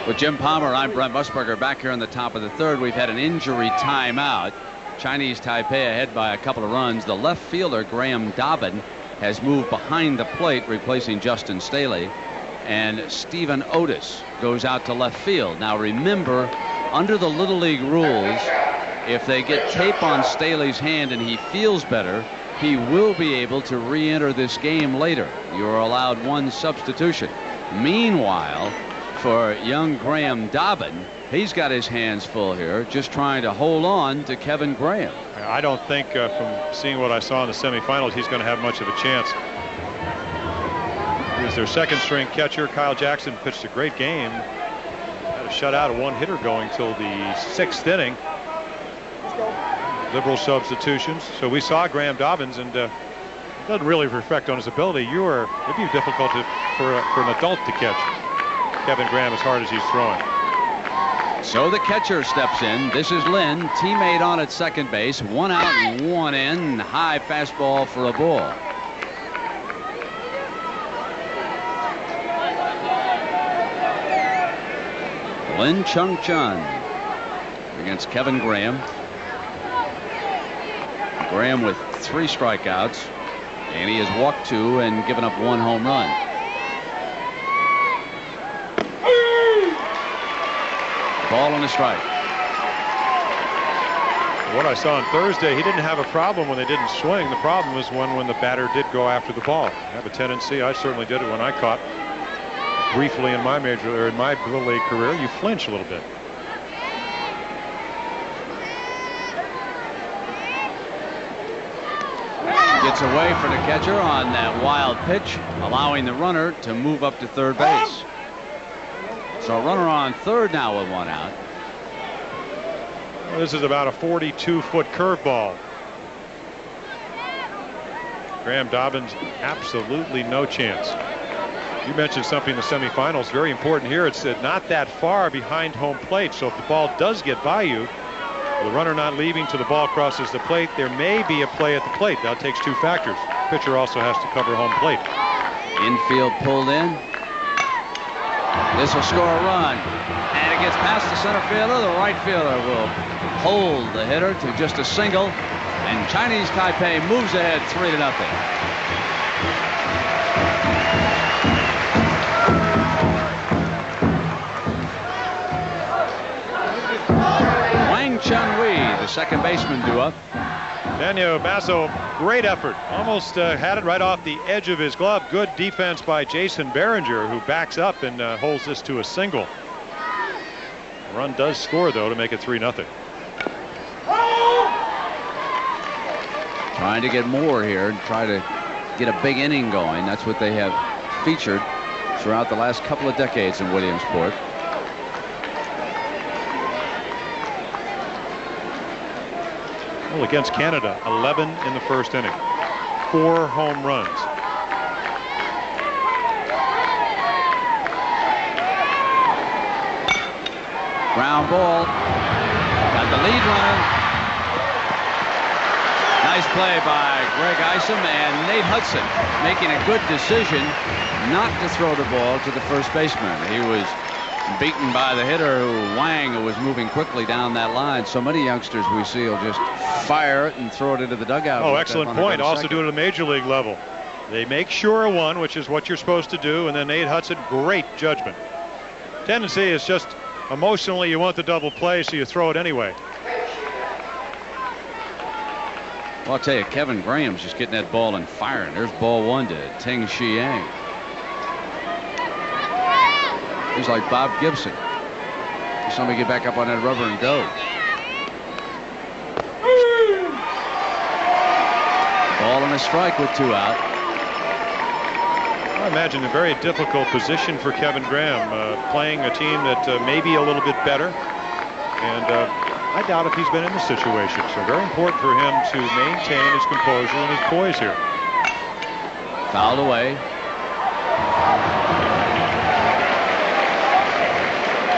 With Jim Palmer, I'm Brent Musburger back here in the top of the third. We've had an injury timeout. Chinese Taipei ahead by a couple of runs. The left fielder, Graham Dobbin, has moved behind the plate, replacing Justin Staley. And Stephen Otis goes out to left field. Now remember, under the Little League rules, if they get tape on Staley's hand and he feels better, he will be able to re-enter this game later. You're allowed 1 substitution. Meanwhile, for young Graham Dobbin, he's got his hands full here, just trying to hold on to Kevin Graham. I don't think from seeing what I saw in the semifinals, he's going to have much of a chance. He was their second string catcher. Kyle Jackson pitched a great game. Had a shutout, a 1-hitter going till the 6th inning. Liberal substitutions. So we saw Graham Dobbins, and it doesn't really reflect on his ability. It'd be difficult for an adult to catch Kevin Graham as hard as he's throwing. So the catcher steps in. This is Lynn, teammate on at second base. 1 out and 1 in. High fastball for a ball. Lin Chung Chun against Kevin Graham. Graham with 3 strikeouts, and he has walked 2 and given up 1 home run. Ball and a strike. What I saw on Thursday, he didn't have a problem when they didn't swing. The problem was when the batter did go after the ball. I have a tendency, I certainly did it when I caught briefly in my Little League career, you flinch a little bit. Gets away from the catcher on that wild pitch, allowing the runner to move up to third base. So a runner on third now with 1 out. Well, this is about a 42-foot curveball. Graham Dobbins, absolutely no chance. You mentioned something in the semifinals, very important here. It's not that far behind home plate, so if the ball does get by you, the runner not leaving till the ball crosses the plate, there may be a play at the plate. That takes 2 factors. Pitcher also has to cover home plate. Infield pulled in. This will score a run, and it gets past the center fielder. The right fielder will hold the hitter to just a single, and Chinese Taipei moves ahead 3-0. Wang Chun-Wei, the second baseman, due up. Daniel Basso, great effort. Almost had it right off the edge of his glove. Good defense by Jason Behringer, who backs up and holds this to a single. The run does score, though, to make it 3-0. Trying to get more here and try to get a big inning going. That's what they have featured throughout the last couple of decades in Williamsport. Well, against Canada, 11 in the first inning. 4 home runs. Ground ball. Got the lead runner. Nice play by Greg Isom, and Nate Hudson making a good decision not to throw the ball to the first baseman. He was beaten by the hitter, Wang, who was moving quickly down that line. So many youngsters we see will just fire it and throw it into the dugout. Oh, excellent point. Also do it at a major league level. They make sure of one, which is what you're supposed to do, and then Nate Hudson, great judgment. Tendency is just emotionally you want the double play, so you throw it anyway. Well, I'll tell you, Kevin Graham's just getting that ball and firing. There's ball 1 to Ting Xiang. He's like Bob Gibson. Just let me get back up on that rubber and go. Ball and a strike with 2 out. I imagine a very difficult position for Kevin Graham, playing a team that may be a little bit better. And I doubt if he's been in this situation. So very important for him to maintain his composure and his poise here. Fouled away.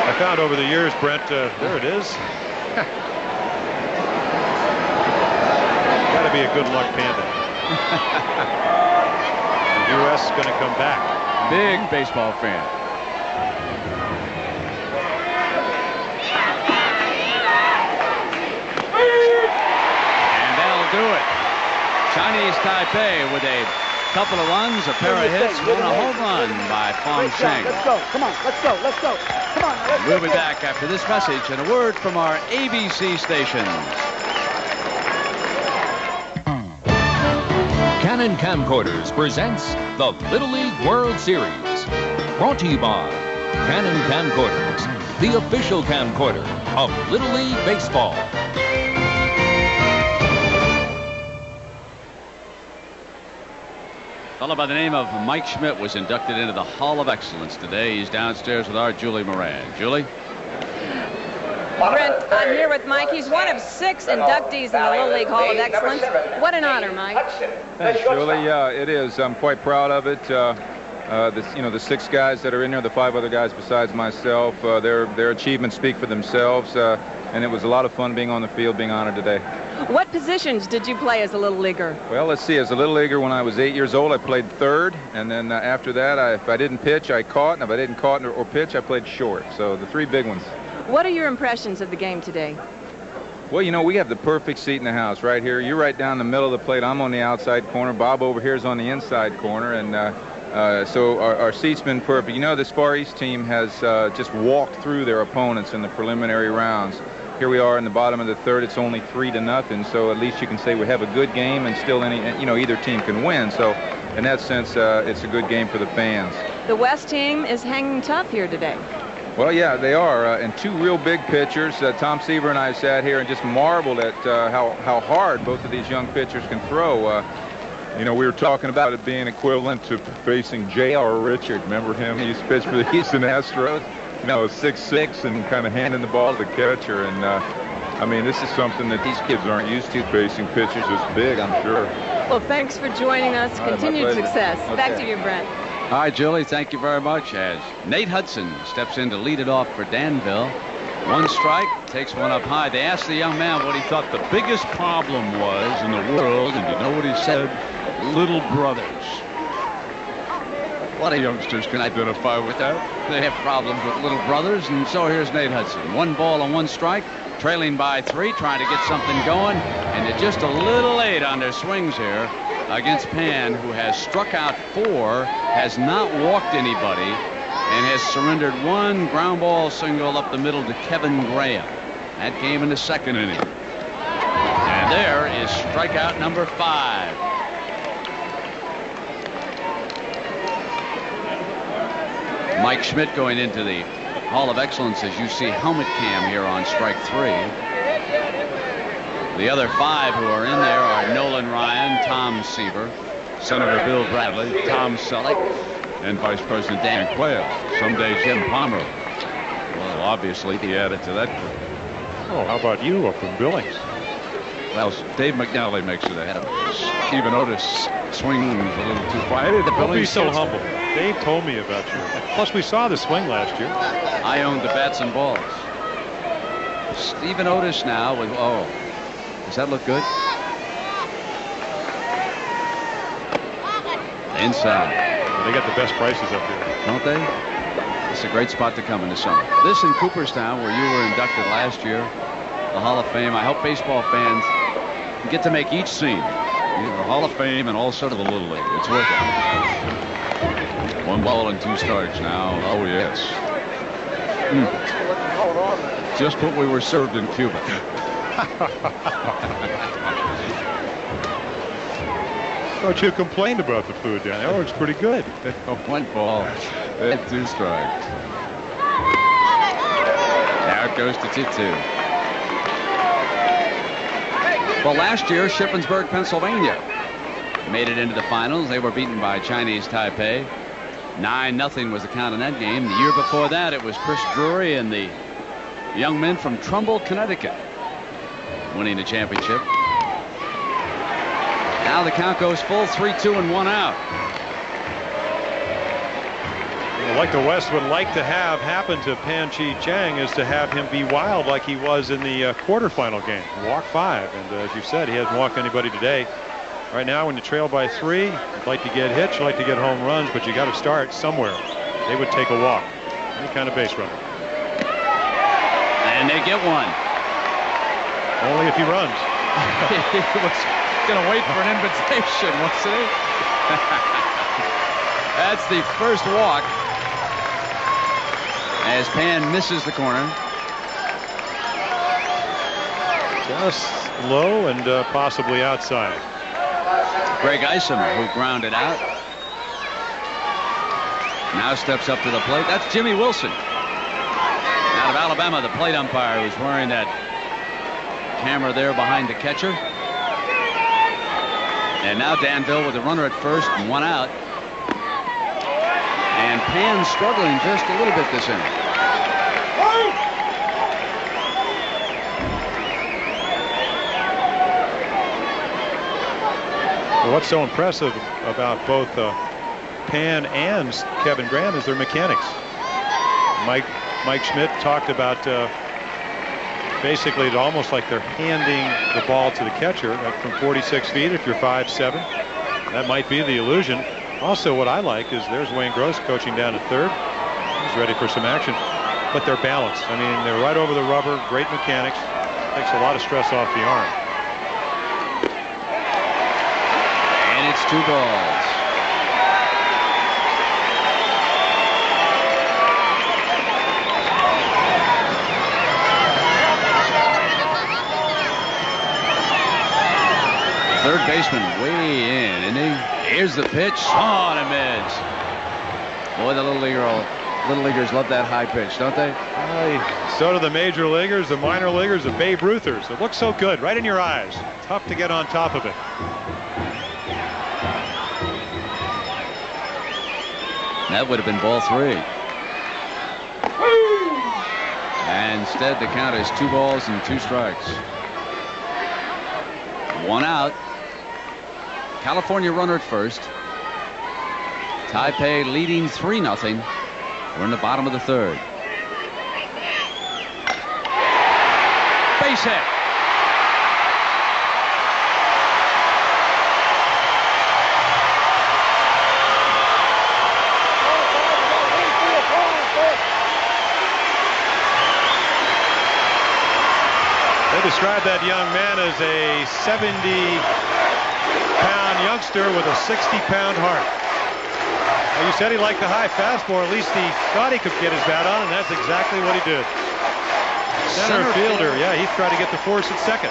I found over the years, Brent, there it is. Got to be a good luck panda. The U.S. is going to come back. Big baseball fan. Do it. Chinese Taipei with a couple of runs, a pair of hits, and a home run by Fong Sheng. Let's go. Come on. Let's go. Let's go. Come on. Let's We'll be back after this message and a word from our ABC stations. Canon Camcorders presents the Little League World Series. Brought to you by Canon Camcorders, the official camcorder of Little League Baseball. A fellow by the name of Mike Schmidt was inducted into the Hall of Excellence today. He's downstairs with our Julie Moran. Julie? Brent, I'm here with Mike. He's one of 6 inductees in the Little League Hall of Excellence. What an honor, Mike. Thanks, Julie. It is. I'm quite proud of it. The 6 guys that are in there, the 5 other guys besides myself, their achievements speak for themselves. And it was a lot of fun being on the field, being honored today. What positions did you play as a Little Leaguer? Well, let's see. As a Little Leaguer, when I was 8 years old, I played third. And then after that, if I didn't pitch, I caught. And if I didn't caught or pitch, I played short. So the 3 big ones. What are your impressions of the game today? Well, you know, we have the perfect seat in the house right here. You're right down the middle of the plate. I'm on the outside corner. Bob over here is on the inside corner. And so our seat's been perfect. You know, this Far East team has just walked through their opponents in the preliminary rounds. Here we are in the bottom of the third. It's only 3-0, so at least you can say we have a good game, and still either team can win. So in that sense, it's a good game for the fans. The West team is hanging tough here today. Well, yeah, they are, and 2 real big pitchers. Tom Seaver and I sat here and just marveled at how hard both of these young pitchers can throw. You know, we were talking about it being equivalent to facing J.R. Richard. Remember him? He used to pitch for the Houston Astros. You know, 6'6" and kind of handing the ball to the catcher. And, I mean, this is something that these kids aren't used to, facing pitchers this big, I'm sure. Well, thanks for joining us. Continued success. Okay. Back to you, Brent. All right, Julie, thank you very much. As Nate Hudson steps in to lead it off for Danville. 1 strike, takes one up high. They asked the young man what he thought the biggest problem was in the world, and you know what he said? Little brothers. A lot of youngsters can identify with that. They have problems with little brothers, and so here's Nate Hudson. 1 ball and 1 strike, trailing by 3, trying to get something going, and they're just a little late on their swings here against Pan, who has struck out 4, has not walked anybody, and has surrendered 1 ground ball single up the middle to Kevin Graham. That came in the 2nd inning. And there is strikeout number 5. Mike Schmidt going into the Hall of Excellence as you see helmet cam here on strike 3. The other 5 who are in there are Nolan Ryan, Tom Seaver, Senator Bill Bradley, Tom Selleck, and Vice President Dan Quayle. Someday Jim Palmer. Well, obviously he added to that group. Oh, how about you up in Billings? Well, Dave McNally makes it ahead of us. Stephen Otis swings a little too far. Don't be so humble. Dave told me about you. Plus, we saw the swing last year. I owned the bats and balls. Stephen Otis now with, oh, does that look good? Inside. Well, they got the best prices up here. Don't they? It's a great spot to come in the summer. This in Cooperstown, where you were inducted last year, the Hall of Fame. I hope baseball fans get to make each scene. The Hall of Fame and also to the Little League. It's worth it. 1 ball and 2 strikes now. Oh, yes. Just what we were served in Cuba. Thought you complained about the food down there. Oh, it's pretty good. 1 ball and 2 strikes. Now it goes to 2-2. Well, last year, Shippensburg, Pennsylvania made it into the finals. They were beaten by Chinese Taipei. 9-0 was the count in that game. The year before that, it was Chris Drury and the young men from Trumbull, Connecticut, winning the championship. Now the count goes full, 3-2 and 1 out. Well, like the West would like to have happen to Pan-Chi Chang is to have him be wild like he was in the quarterfinal game. Walk 5, and as you said, he hasn't walked anybody today. Right now, when you trail by 3, you'd like to get hits, you'd like to get home runs, but you got to start somewhere. They would take a walk, any kind of base runner. And they get one. Only if he runs. He was going to wait for an invitation, wasn't he? That's the first walk as Pan misses the corner. Just low and possibly outside. Greg Isom, who grounded out, now steps up to the plate. That's Jimmy Wilson. Out of Alabama, the plate umpire who's wearing that camera there behind the catcher. And now Danville with a runner at first and 1 out. And Pan struggling just a little bit this inning. Well, what's so impressive about both Pan and Kevin Graham is their mechanics. Mike Schmidt talked about basically it's almost like they're handing the ball to the catcher from 46 feet if you're 5'7". That might be the illusion. Also, what I like is there's Wayne Gross coaching down at third. He's ready for some action. But they're balanced. I mean, they're right over the rubber, great mechanics. Takes a lot of stress off the arm. And it's 2 balls. Third baseman way in, isn't he? Here's the pitch. Oh, and a miss. Boy, the Little Leaguers love that high pitch, don't they? So do the major leaguers, the minor leaguers, the Babe Ruthers. It looks so good, right in your eyes. Tough to get on top of it. That would have been ball 3. And instead, the count is 2 balls and 2 strikes. 1 out. California runner at first. Taipei leading 3-0. We're in the bottom of the 3rd. Base hit. They described that young man as a 70-pound youngster with a 60-pound heart. Well, you said he liked the high fastball. At least he thought he could get his bat on, and that's exactly what he did. Center fielder, yeah, he's trying to get the force at second.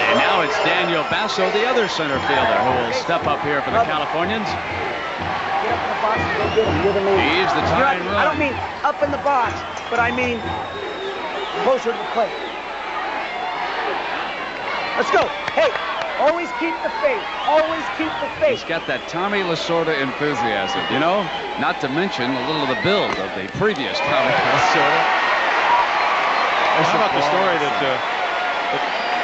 And now it's Daniel Basso, the other center fielder, who will step up here for the Californians. Get up in the box and go get him. You're the man. He's the tying run. I don't mean up in the box, but I mean closer to the plate. Let's go. Hey, always keep the faith. Always keep the faith. He's got that Tommy Lasorda enthusiasm. You know, not to mention a little of the build of the previous Tommy Lasorda. How about the story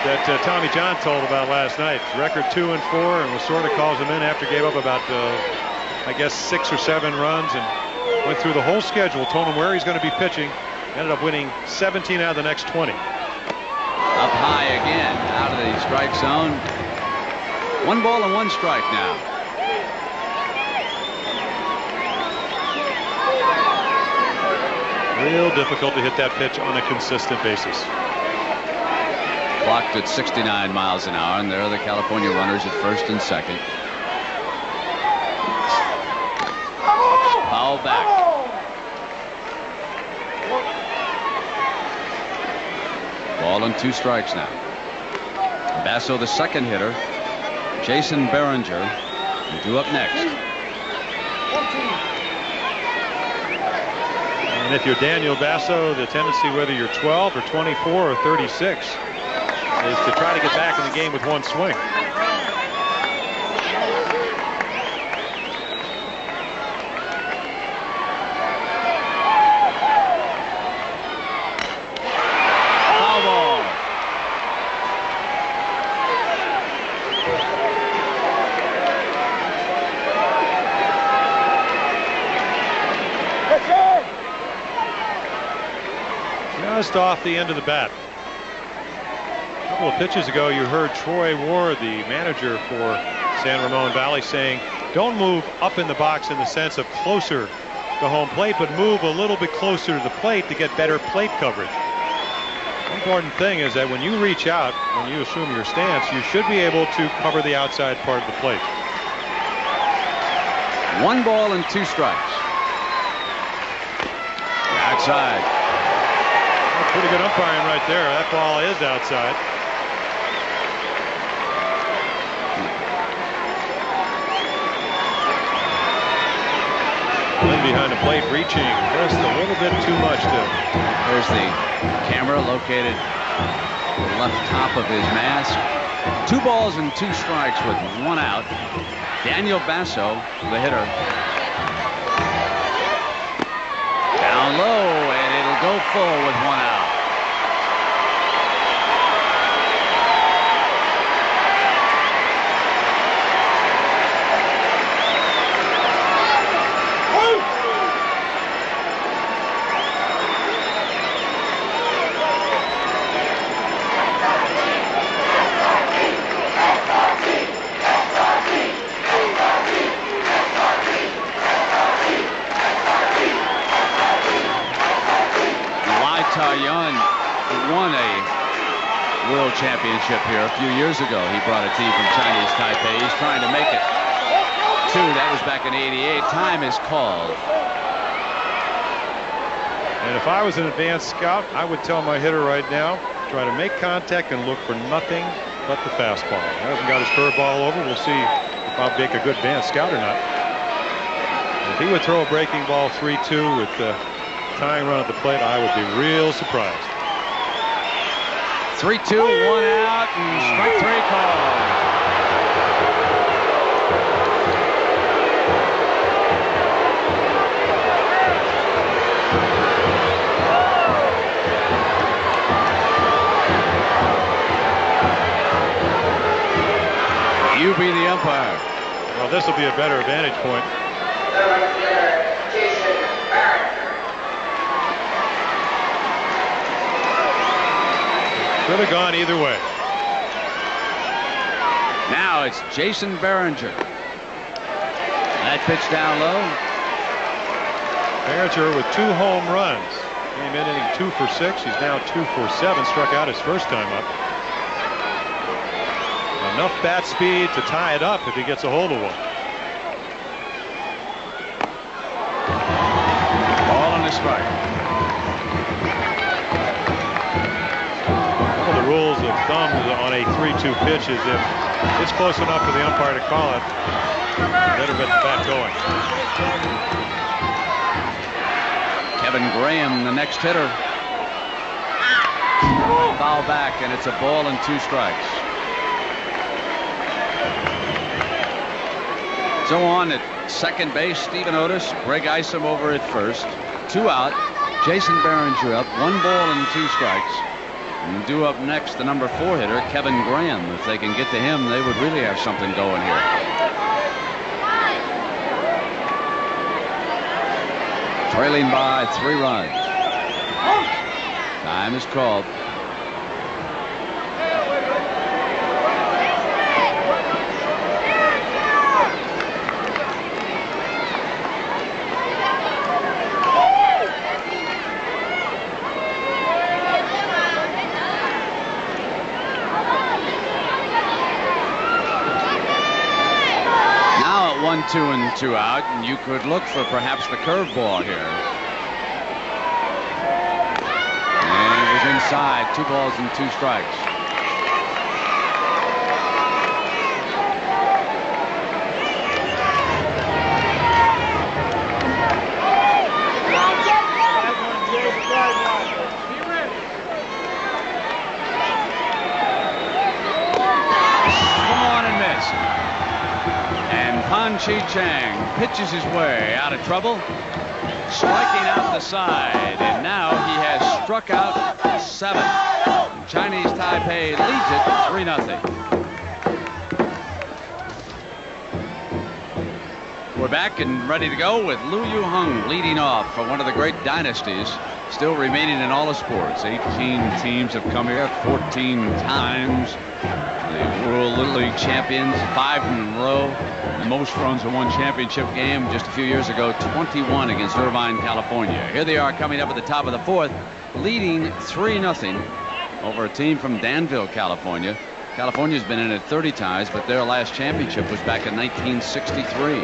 that Tommy John told about last night? Record 2-4, and Lasorda calls him in after he gave up about, I guess, 6 or 7 runs, and went through the whole schedule, told him where he's going to be pitching. Ended up winning 17 out of the next 20. Up high again, out of the strike zone. 1 ball and 1 strike now. Real difficult to hit that pitch on a consistent basis. Clocked at 69 miles an hour, and there are the California runners at first and second. Foul back. Ball and 2 strikes now. Basso, the second hitter. Jason Behringer will do up next. And if you're Daniel Basso, the tendency, whether you're 12 or 24 or 36, is to try to get back in the game with 1 swing. Foul ball. Just off the end of the bat. A couple of pitches ago, you heard Troy Ward, the manager for San Ramon Valley, saying, don't move up in the box in the sense of closer to home plate, but move a little bit closer to the plate to get better plate coverage. The important thing is that when you reach out, when you assume your stance, you should be able to cover the outside part of the plate. 1 ball and 2 strikes. Outside. Pretty good umpiring right there. That ball is outside. In behind the plate, reaching just a little bit too much. There's the camera located at the left top of his mask. 2 balls and 2 strikes with 1 out. Daniel Basso, the hitter. Down low, and it'll go full with 1 out. Young won a world championship here a few years ago. He brought a team from Chinese Taipei. He's trying to make it 2. That was back in '88. Time is called. And if I was an advanced scout, I would tell my hitter right now, try to make contact and look for nothing but the fastball. He hasn't got his curveball over. We'll see if I'll make a good advanced scout or not. If he would throw a breaking ball 3-2 with the tying run at the plate, I would be real surprised. 3-2, 1 out, and strike 3 called. You be the umpire. Well, this will be a better vantage point. Could have gone either way. Now it's Jason Behringer. That pitch down low. Behringer with 2 home runs. Came in hitting 2 for 6. He's now 2 for 7. Struck out his first time up. Enough bat speed to tie it up if he gets a hold of one. Ball on the strike. One of the rules of thumb on a 3-2 pitch is if it's close enough for the umpire to call it, better get the bat going. Kevin Graham, the next hitter. Foul back, and it's a ball and 2 strikes. So on at second base, Stephen Otis, Greg Isom over at first. 2 out. Jason Behringer up. 1 ball and 2 strikes. And due up next, the number 4 hitter, Kevin Graham. If they can get to him, they would really have something going here. Trailing by 3 runs. Time is called. Now at 1-2 and 2 out, and you could look for perhaps the curveball here. Inside, 2 balls and 2 strikes. Come on and miss. And Pan-Chi Chang pitches his way out of trouble, striking out the side, and now he has struck out 7. Chinese Taipei leads it 3-0. We're back and ready to go with Liu Yu-hung leading off for one of the great dynasties still remaining in all the sports. 18 teams have come here 14 times. The World Little League champions, 5 in a row. The most runs in one championship game just a few years ago, 21 against Irvine, California. Here they are coming up at the top of the 4th, leading 3-0 over a team from Danville, California. California's been in it 30 times, but their last championship was back in 1963.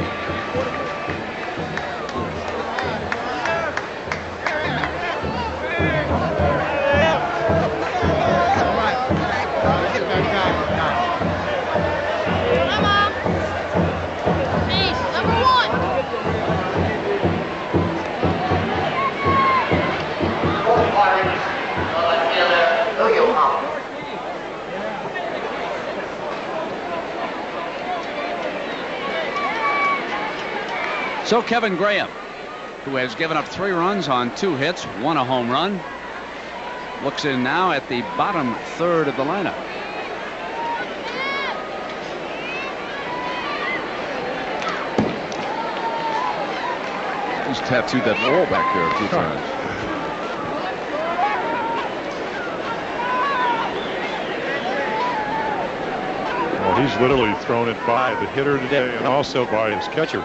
So Kevin Graham, who has given up 3 runs on 2 hits, 1 a home run, looks in now at the bottom 3rd of the lineup. He's tattooed that wall back there a few times. Well, he's literally thrown it by the hitter today and also by his catcher.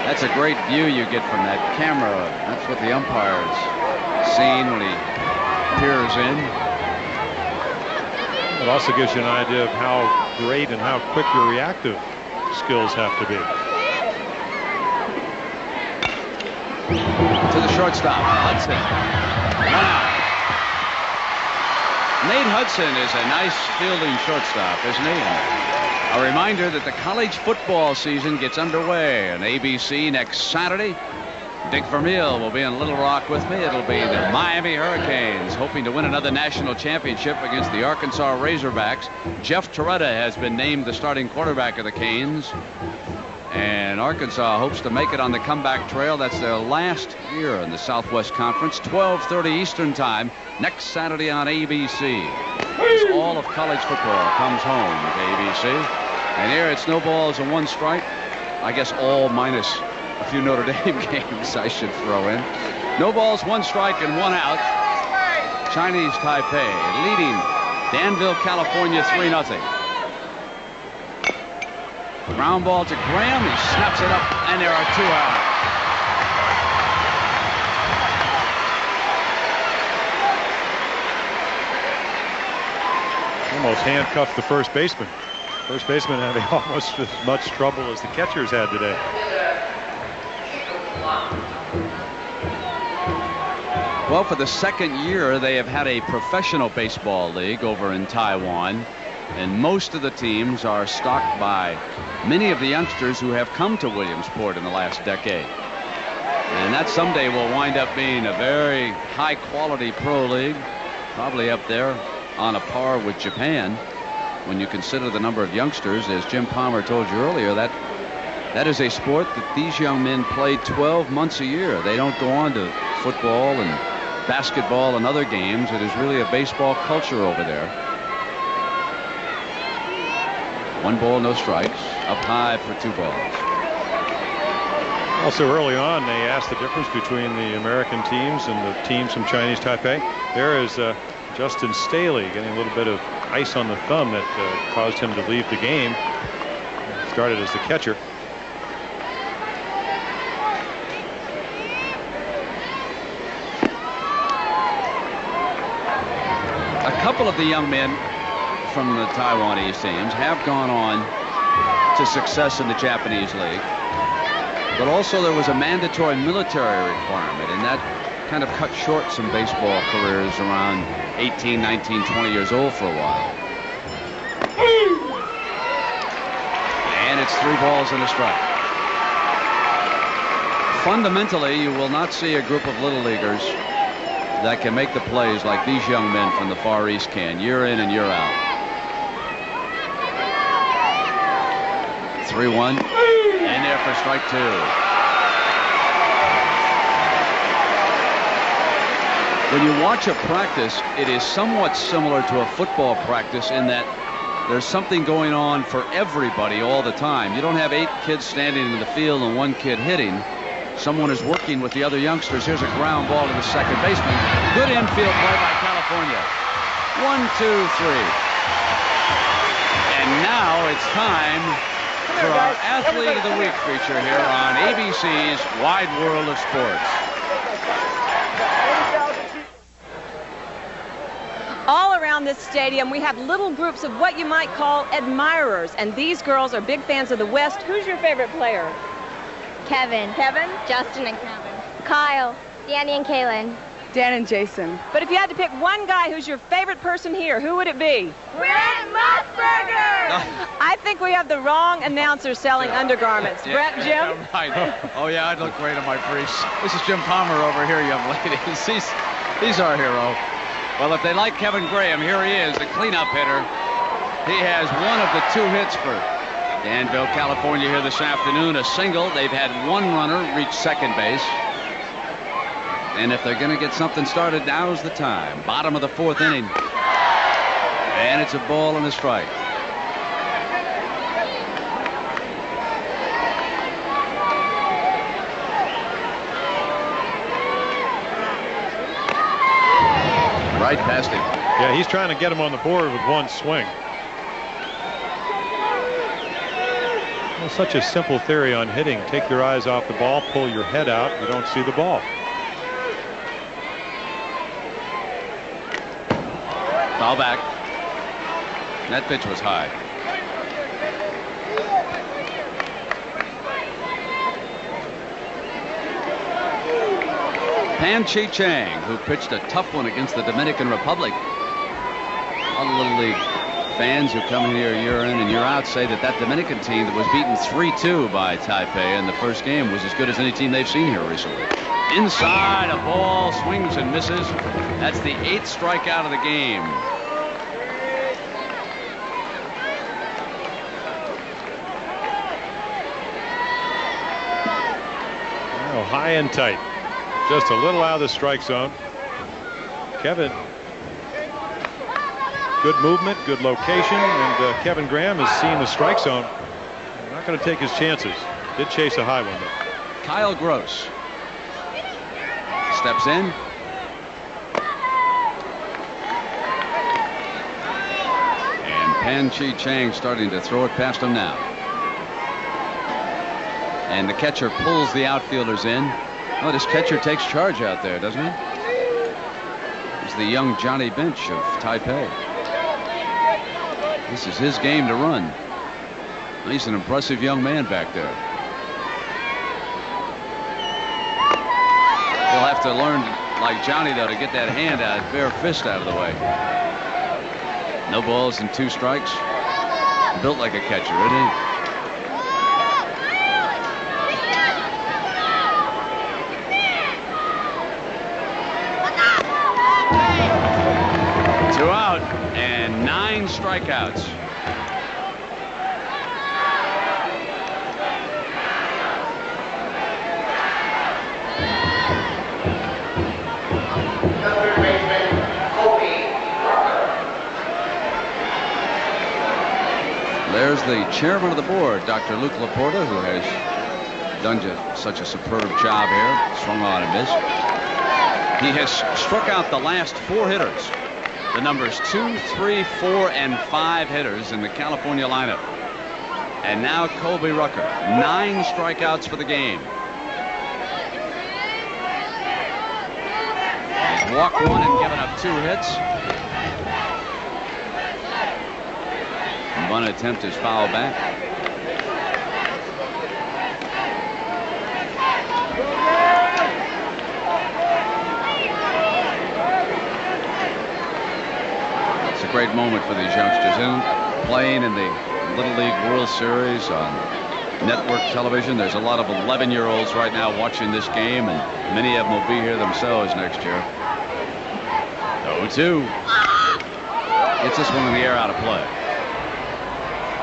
That's a great view you get from that camera. That's what the umpire's seen when he peers in. It also gives you an idea of how great and how quick your reactive skills have to be. To the shortstop, Hudson. 1 out. Nate Hudson is a nice fielding shortstop, isn't he? A reminder that the college football season gets underway on ABC next Saturday. Dick Vermeil will be in Little Rock with me. It'll be the Miami Hurricanes hoping to win another national championship against the Arkansas Razorbacks. Jeff Toretta has been named the starting quarterback of the Canes. And Arkansas hopes to make it on the comeback trail. That's their last year in the Southwest Conference. 12:30 Eastern Time next Saturday on ABC. As all of college football comes home to ABC. And here it's no balls and 1 strike. I guess all minus a few Notre Dame games I should throw in. No balls, 1 strike, and 1 out. Chinese Taipei leading Danville, California, 3-0. Ground ball to Graham. He snaps it up, and there are 2 out. Almost handcuffed the first baseman. First baseman having almost as much trouble as the catchers had today. Well, for the second year, they have had a professional baseball league over in Taiwan, and most of the teams are stocked by many of the youngsters who have come to Williamsport in the last decade. And that someday will wind up being a very high-quality pro league, probably up there on a par with Japan. When you consider the number of youngsters, as Jim Palmer told you earlier, that is a sport that these young men play 12 months a year. They don't go on to football and basketball and other games. It is really a baseball culture over there. 1 ball, no strikes. Up high for 2 balls. Also early on, they asked the difference between the American teams and the teams from Chinese Taipei. There is Justin Staley getting a little bit of ice on the thumb that caused him to leave the game. Started as the catcher. A couple of the young men from the Taiwanese teams have gone on to success in the Japanese league. But also there was a mandatory military requirement, and that kind of cut short some baseball careers around 18, 19, 20 years old for a while. And it's 3 balls and a strike. Fundamentally, you will not see a group of little leaguers that can make the plays like these young men from the Far East can, year in and year out. 3-1, and there for strike 2. When you watch a practice, it is somewhat similar to a football practice in that there's something going on for everybody all the time. You don't have 8 kids standing in the field and 1 kid hitting. Someone is working with the other youngsters. Here's a ground ball to the second baseman. Good infield play by California. 1, 2, 3. And now it's time for our Athlete of the Week feature here on ABC's Wide World of Sports. All around this stadium, we have little groups of what you might call admirers, and these girls are big fans of the West. Who's your favorite player? Kevin. Kevin? Justin and Kevin. Kyle. Danny and Kaylin. Dan and Jason. But if you had to pick one guy who's your favorite person here, who would it be? Brent Musburger! I think we have the wrong announcer selling undergarments. Yeah, Brett, Jim? Right. Oh, yeah, I'd look great in my briefs. This is Jim Palmer over here, young ladies. He's our hero. Well, if they like Kevin Graham, here he is, the cleanup hitter. He has 1 of the 2 hits for Danville, California here this afternoon. A single. They've had 1 runner reach second base. And if they're going to get something started, now's the time. Bottom of the 4th inning. And it's a ball and a strike. Right past him. Yeah, he's trying to get him on the board with 1 swing. Well, such a simple theory on hitting. Take your eyes off the ball, pull your head out, you don't see the ball. Foul back. That pitch was high. Pan Chi Chang, who pitched a tough one against the Dominican Republic. All the Little League fans who come here year in and year out say that that Dominican team that was beaten 3-2 by Taipei in the first game was as good as any team they've seen here recently. Inside, a ball swings and misses. That's the 8th strikeout of the game. Oh, high and tight. Just a little out of the strike zone. Kevin, good movement, good location, and Kevin Graham has seen the strike zone. Not going to take his chances. Did chase a high one, though. Kyle Gross steps in. Pan-Chi Chang starting to throw it past him now. And the catcher pulls the outfielders in. Oh, this catcher takes charge out there, doesn't he? He's the young Johnny Bench of Taipei. This is his game to run. He's an impressive young man back there. He'll have to learn, like Johnny, though, to get that hand out, bare fist out of the way. No balls and 2 strikes. Built like a catcher, isn't he? Two out and 9 strikeouts. There's the chairman of the board, Dr. Luke Laporta, who has done just such a superb job here. Swung on and missed. He has struck out the last 4 hitters. The numbers 2, 3, 4, and 5 hitters in the California lineup. And now Colby Rucker, 9 strikeouts for the game. He's walked 1 and given up 2 hits. One attempt is foul back. It's a great moment for these youngsters, isn't it? Playing in the Little League World Series on network television. There's a lot of 11-year-olds right now watching this game, and many of them will be here themselves next year. 0-2. Gets this one in the air out of play.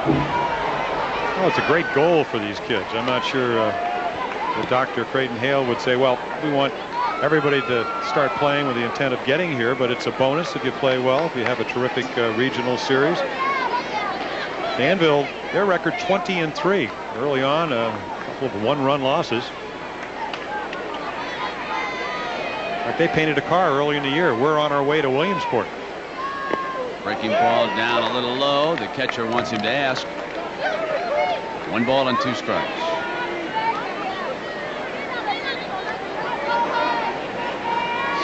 Well, it's a great goal for these kids. I'm not sure the Dr. Creighton Hale would say, well, we want everybody to start playing with the intent of getting here, but it's a bonus if you play well, if you have a terrific regional series. Danville, their record 20-3 early on, a couple of 1-run losses. Like they painted a car early in the year. We're on our way to Williamsport. Breaking ball down a little low. The catcher wants him to ask. 1 ball and 2 strikes.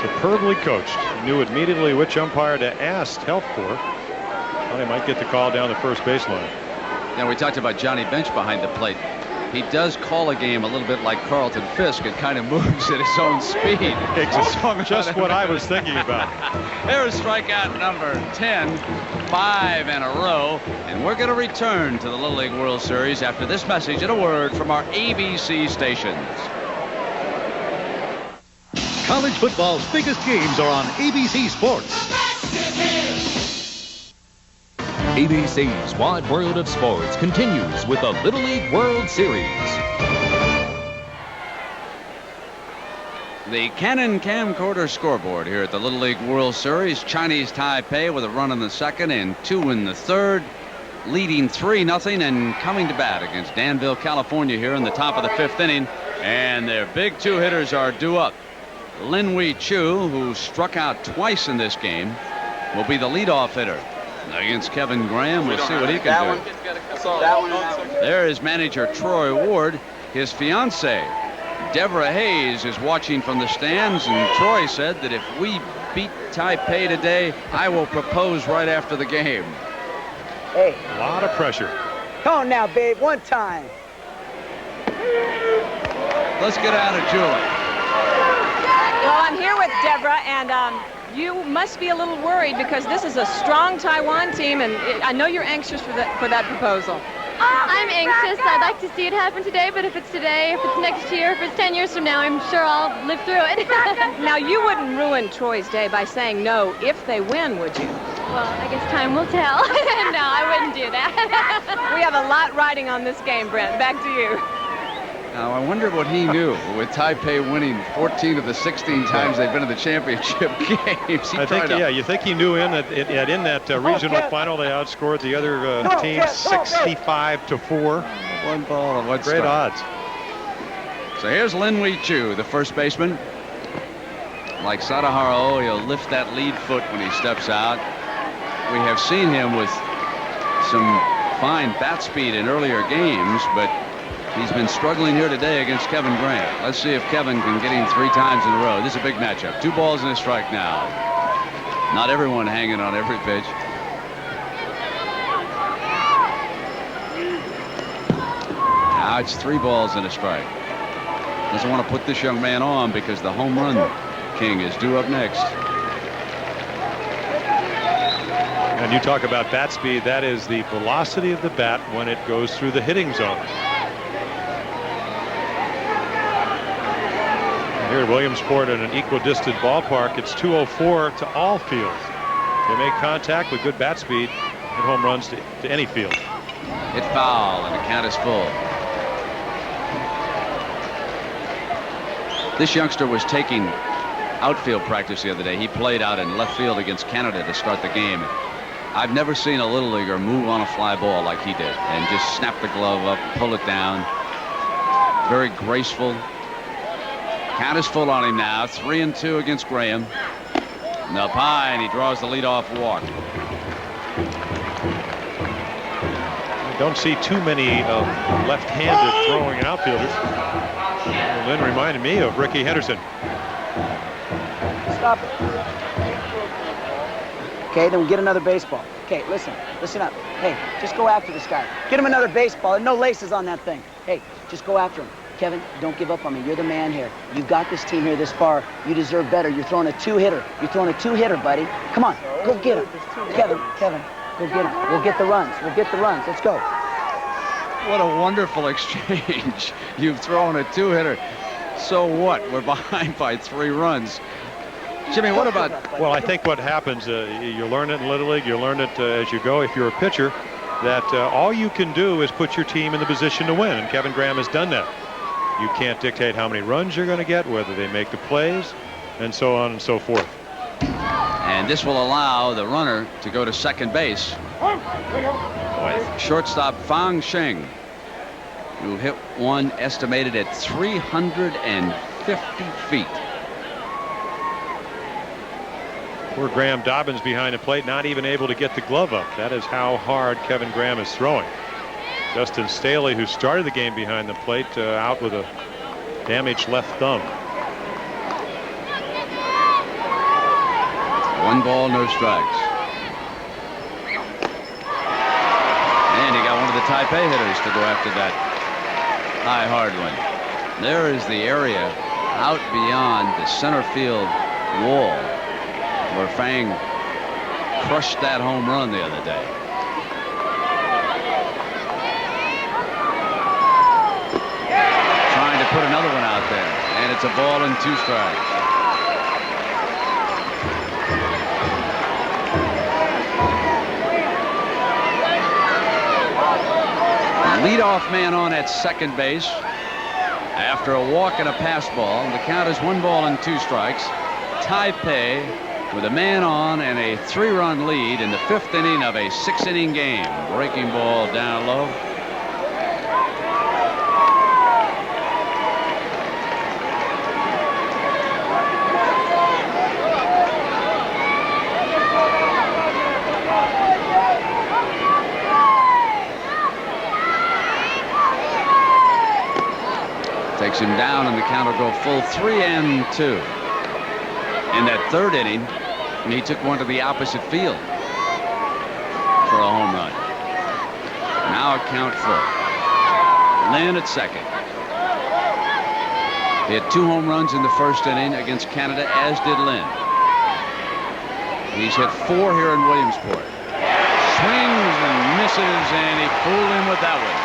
Superbly coached. He knew immediately which umpire to ask help for. Well, he might get the call down the first baseline. Now, we talked about Johnny Bench behind the plate. He does call a game a little bit like Carlton Fisk. It kind of moves at his own speed. Just what I was thinking about. There's strikeout number 10, 5 in a row. And we're going to return to the Little League World Series after this message and a word from our ABC stations. College football's biggest games are on ABC Sports. ABC's Wide World of Sports continues with the Little League World Series. The Canon camcorder scoreboard here at the Little League World Series. Chinese Taipei with a run in the second and 2 in the third, leading 3-0 and coming to bat against Danville, California here in the top of the 5th inning. And their big 2 hitters are due up. Lin Wei Chu, who struck out twice in this game, will be the leadoff hitter against Kevin Graham. We'll see what he can do. There is manager Troy Ward. His fiancee, Deborah Hayes, is watching from the stands, and Troy said that if we beat Taipei today, I will propose right after the game. Hey. A lot of pressure. Come on now, babe. One time. Let's get out of Julie. Well, I'm here with Deborah, and you must be a little worried because this is a strong Taiwan team, and I know you're anxious for that proposal. I'm anxious. I'd like to see it happen today, but if it's today, if it's next year, if it's 10 years from now, I'm sure I'll live through it. Now, you wouldn't ruin Troy's day by saying no if they win, would you? Well, I guess time will tell. No, I wouldn't do that. We have a lot riding on this game, Brent. Back to you. Now, I wonder what he knew with Taipei winning 14 of the 16 times they've been in the championship games. You think he knew in that regional final they outscored the other team 65-4. 1 ball and 1 strike. Great odds. So here's Lin Wei Chu, the first baseman. Like Sadahara, he'll lift that lead foot when he steps out. We have seen him with some fine bat speed in earlier games, but he's been struggling here today against Kevin Graham. Let's see if Kevin can get him 3 times in a row. This is a big matchup. 2 balls and a strike now. Not everyone hanging on every pitch. Now it's 3 balls and a strike. Doesn't want to put this young man on because the home run king is due up next. And you talk about bat speed, that is the velocity of the bat when it goes through the hitting zone. And here at Williamsport, in an equidistant ballpark, it's 204 to all fields. They make contact with good bat speed and home runs to any field. Hit foul, and the count is full. This youngster was taking outfield practice the other day. He played out in left field against Canada to start the game. I've never seen a Little Leaguer move on a fly ball like he did and just snap the glove up, pull it down. Very graceful. Count is full on him now. 3-2 against Graham. And up high, and he draws the leadoff walk. I don't see too many left-handed throwing outfielders. Lynn reminded me of Ricky Henderson. Stop it. Okay, then we get another baseball. Okay, listen up. Hey, just go after this guy. Get him another baseball and no laces on that thing. Hey, just go after him. Kevin, don't give up on me. You're the man here. You've got this team here this far. You deserve better. You're throwing a 2-hitter. You're throwing a 2-hitter, buddy. Come on, go get him. Kevin, go get him. We'll get the runs. Let's go. What a wonderful exchange. You've thrown a 2-hitter. So what? We're behind by 3 runs. Jimmy, what about... Well, I think what happens, you learn it in Little League, you learn it as you go if you're a pitcher, that all you can do is put your team in the position to win, and Kevin Graham has done that. You can't dictate how many runs you're going to get, whether they make the plays, and so on and so forth. And this will allow the runner to go to second base. Shortstop Fang Sheng, who hit one estimated at 350 feet. Poor Graham Dobbins behind the plate, not even able to get the glove up. That is how hard Kevin Graham is throwing. Justin Staley, who started the game behind the plate, out with a damaged left thumb. 1 ball, no strikes. And he got one of the Taipei hitters to go after that high, hard one. There is the area out beyond the center field wall where Fang crushed that home run the other day. Trying to put another one out there, and it's a ball and 2 strikes. Leadoff man on at second base after a walk and a pass ball. The count is 1 ball and 2 strikes. Taipei with a man on and a 3-run lead in the 5th inning of a 6-inning game. Breaking ball down low. Takes him down, and the count will go full 3-2. In that 3rd inning, he took one to the opposite field for a home run. Now a count full. Lynn at second. He had 2 home runs in the 1st inning against Canada, as did Lynn. He's hit 4 here in Williamsport. Swings and misses, and he fooled him with that one.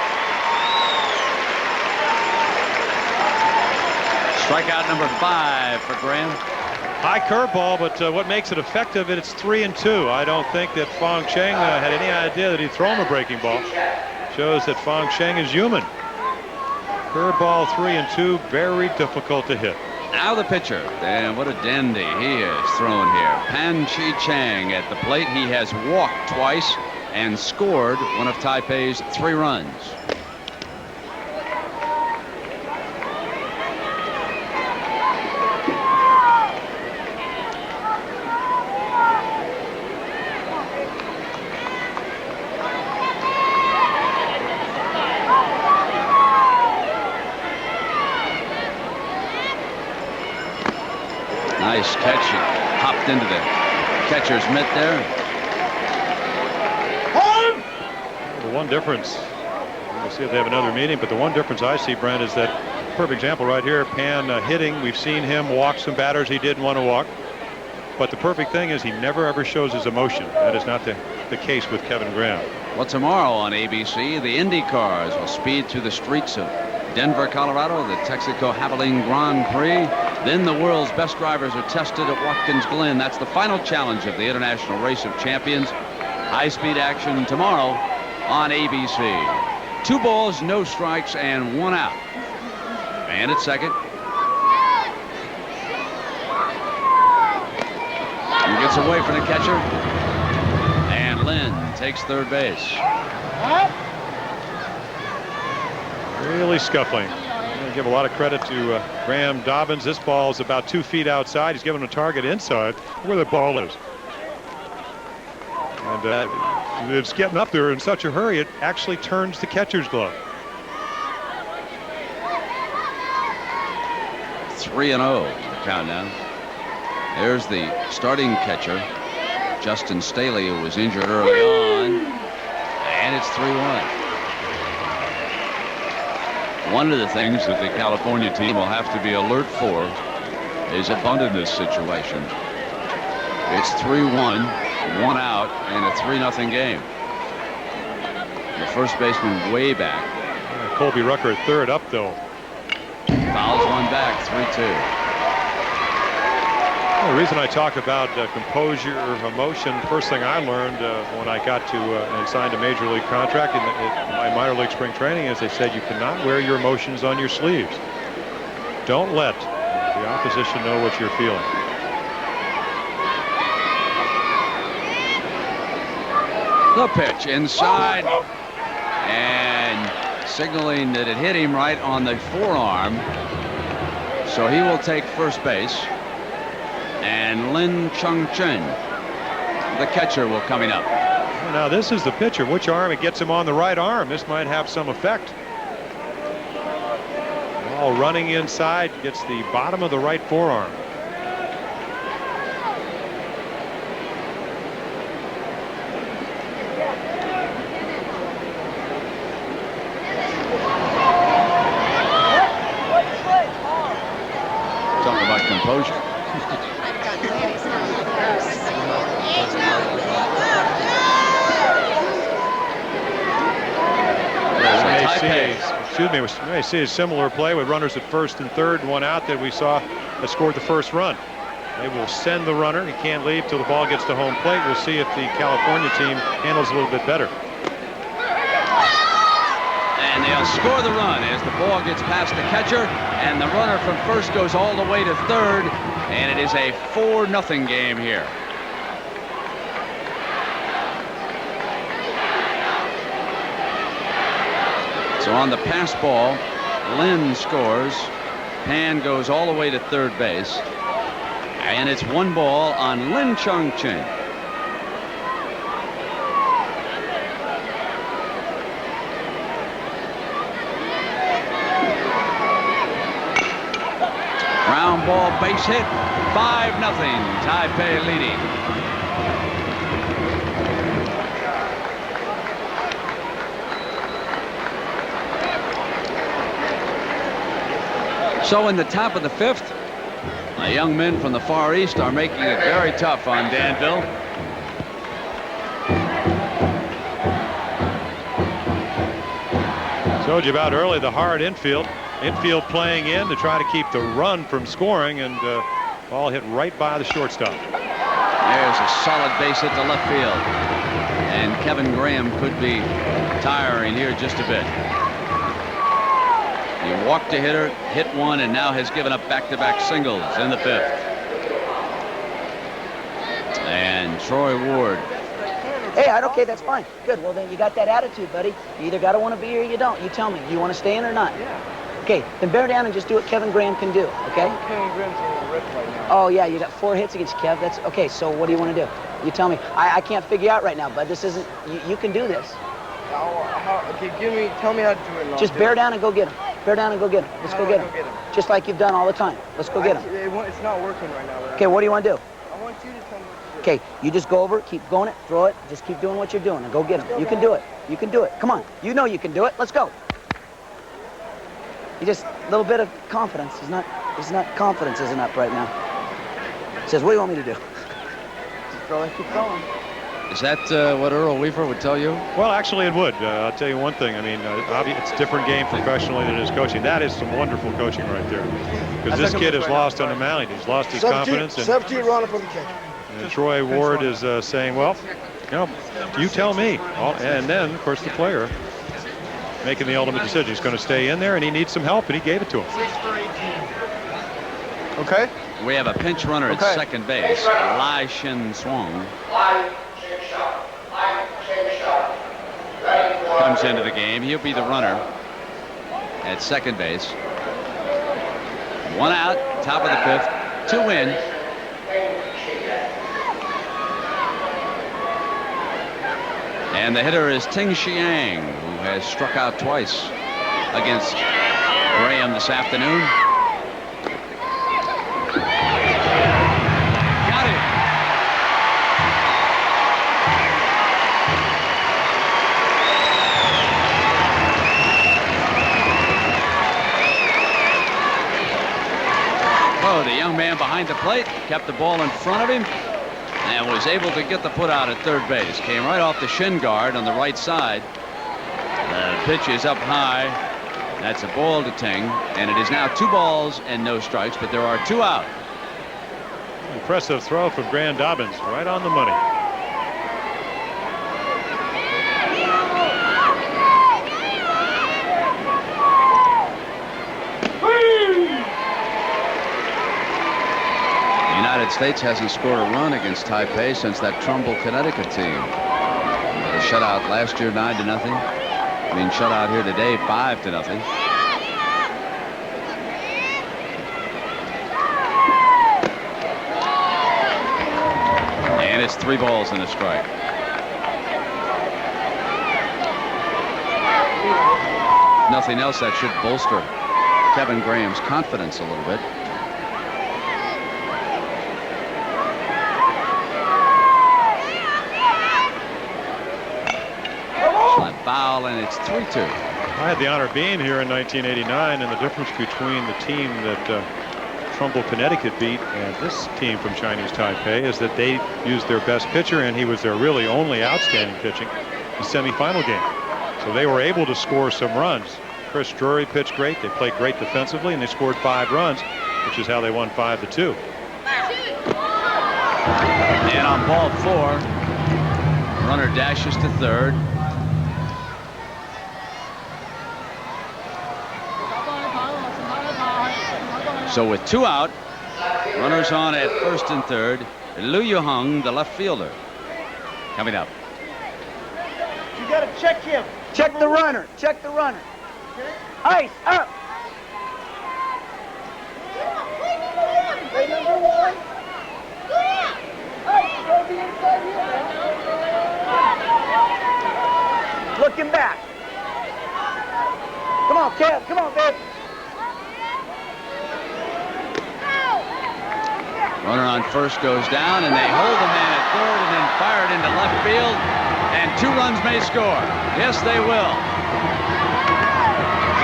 Strikeout number 5 for Graham. High curveball, but what makes it effective, it's 3-2. I don't think that Fang Sheng had any idea that he'd throw him a breaking ball. Shows that Fang Sheng is human. Curveball 3-2, very difficult to hit. Now the pitcher, and what a dandy he is throwing here. Pan Chi Chang at the plate. He has walked twice and scored one of Taipei's 3 runs. Nice catch. He hopped into the catcher's mitt there. The one difference, we'll see if they have another meeting, but the one difference I see, Brent, is that perfect example right here, Pan hitting. We've seen him walk some batters he didn't want to walk. But the perfect thing is he never ever shows his emotion. That is not the case with Kevin Graham. Well, tomorrow on ABC, the Indy cars will speed through the streets of Denver, Colorado, the Texaco Havoline Grand Prix. Then the world's best drivers are tested at Watkins Glen. That's the final challenge of the International Race of Champions. High-speed action tomorrow on ABC. 2 balls, no strikes, and 1 out. And at second. He gets away from the catcher. And Lynn takes third base. Really scuffling. I'm going to give a lot of credit to Graham Dobbins. This ball is about 2 feet outside. He's given a target inside where the ball is. And it's getting up there in such a hurry, it actually turns the catcher's glove. 3-0 count now. There's the starting catcher, Justin Staley, who was injured early on. And it's 3-1. One of the things that the California team will have to be alert for is a bunt in this situation. It's 3-1, 1 out, and a 3-0 game. The first baseman way back. Colby Rucker at third, up though. Fouls one back, 3-2. Well, the reason I talk about composure or emotion, first thing I learned when I got to and signed a major league contract in my minor league spring training is they said you cannot wear your emotions on your sleeves. Don't let the opposition know what you're feeling. The pitch inside and signaling that it hit him right on the forearm. So he will take first base. And Lin Chung-Chen, the catcher, will coming up. Well, now this is the pitcher. Which arm? It gets him on the right arm. This might have some effect. Ball running inside, gets the bottom of the right forearm. Talking about composure. We may see a similar play with runners at first and third and 1 out that we saw that scored the first run. They will send the runner. He can't leave till the ball gets to home plate. We'll see if the California team handles a little bit better. And they'll score the run as the ball gets past the catcher, and the runner from first goes all the way to third, and it is a 4-0 game here. So on the pass ball, Lin scores. Pan goes all the way to third base. And it's 1 ball on Lin Chung-Chen. Ground ball base hit. 5-0. Taipei leading. So in the top of the 5th, the young men from the Far East are making it very tough on Danville. Told you about early the hard infield playing in to try to keep the run from scoring, and ball hit right by the shortstop. There's a solid base hit to left field, and Kevin Graham could be tiring here just a bit. He walked a hitter, hit one, and now has given up back-to-back singles in the 5th. And Troy Ward. Hey, okay, that's fine. Good. Well, then you got that attitude, buddy. You either got to want to be here or you don't. You tell me. Do you want to stay in or not? Yeah. Okay, then bear down and just do what Kevin Graham can do, okay? Kevin Graham's a little ripped right now. Oh, yeah, you got 4 hits against Kev. That's okay, so what do you want to do? You tell me. I can't figure out right now, bud. This isn't, you can do this. Okay, tell me how to do it. Just bear down and go get him. Bear down and go get him. Let's go get him. Just like you've done all the time. Let's go get him. It's not working right now. Okay, what do you want to do? I want you to tell me what to do. Okay, you just go over, keep going it, throw it, just keep doing what you're doing, and go get him. You can do it. You can do it. Come on. You know you can do it. Let's go. He just a little bit of confidence. He's not confidence isn't up right now. He says, what do you want me to do? Just throw it, keep going. Is that what Earl Weaver would tell you? Well, actually, it would. I'll tell you one thing. I mean, it's a different game professionally than it is coaching. That is some wonderful coaching right there. Because this kid has lost on the mound. He's lost his confidence. And, substitute runner for the catcher. And Troy Ward is saying, well, you tell me. And then, of course, the player making the ultimate decision. He's going to stay in there, and he needs some help, and he gave it to him. 6 for 18. Okay. We have a pinch runner at second base, Lai Shin Swang. Comes into the game. He'll be the runner at second base. 1 out, top of the 5th, 2 in. And the hitter is Ting Xiang, who has struck out twice against Graham this afternoon. Got it. Oh, the young man behind the plate kept the ball in front of him and was able to get the put out at third base. Came right off the shin guard on the right side. The pitch is up high. That's a ball to Ting, and it is now 2 balls and no strikes, but there are 2 out. Impressive throw from Graham Dobbins, right on the money. The United States hasn't scored a run against Taipei since that Trumbull, Connecticut team. They shut out last year 9-0. Being shut out here today 5-0. And it's 3 balls and a strike. Nothing else that should bolster Kevin Graham's confidence a little bit. Foul, and it's 3-2. I had the honor of being here in 1989, and the difference between the team that Trumbull, Connecticut beat and this team from Chinese Taipei is that they used their best pitcher, and he was their really only outstanding pitching in the semifinal game. So they were able to score some runs. Chris Drury pitched great. They played great defensively, and they scored 5 runs, which is how they won 5-2. And on ball 4, runner dashes to third. So with 2 out, runners on at first and third, Liu Yuheng, the left fielder, coming up. You got to check him. Check the runner. Check the runner. Ice up. Hey, number 1. Ice, go be inside here. Looking back. Come on, Kev. Come on, babe. Runner on first goes down, and they hold the man at third and then fire it into left field, and 2 runs may score. Yes, they will.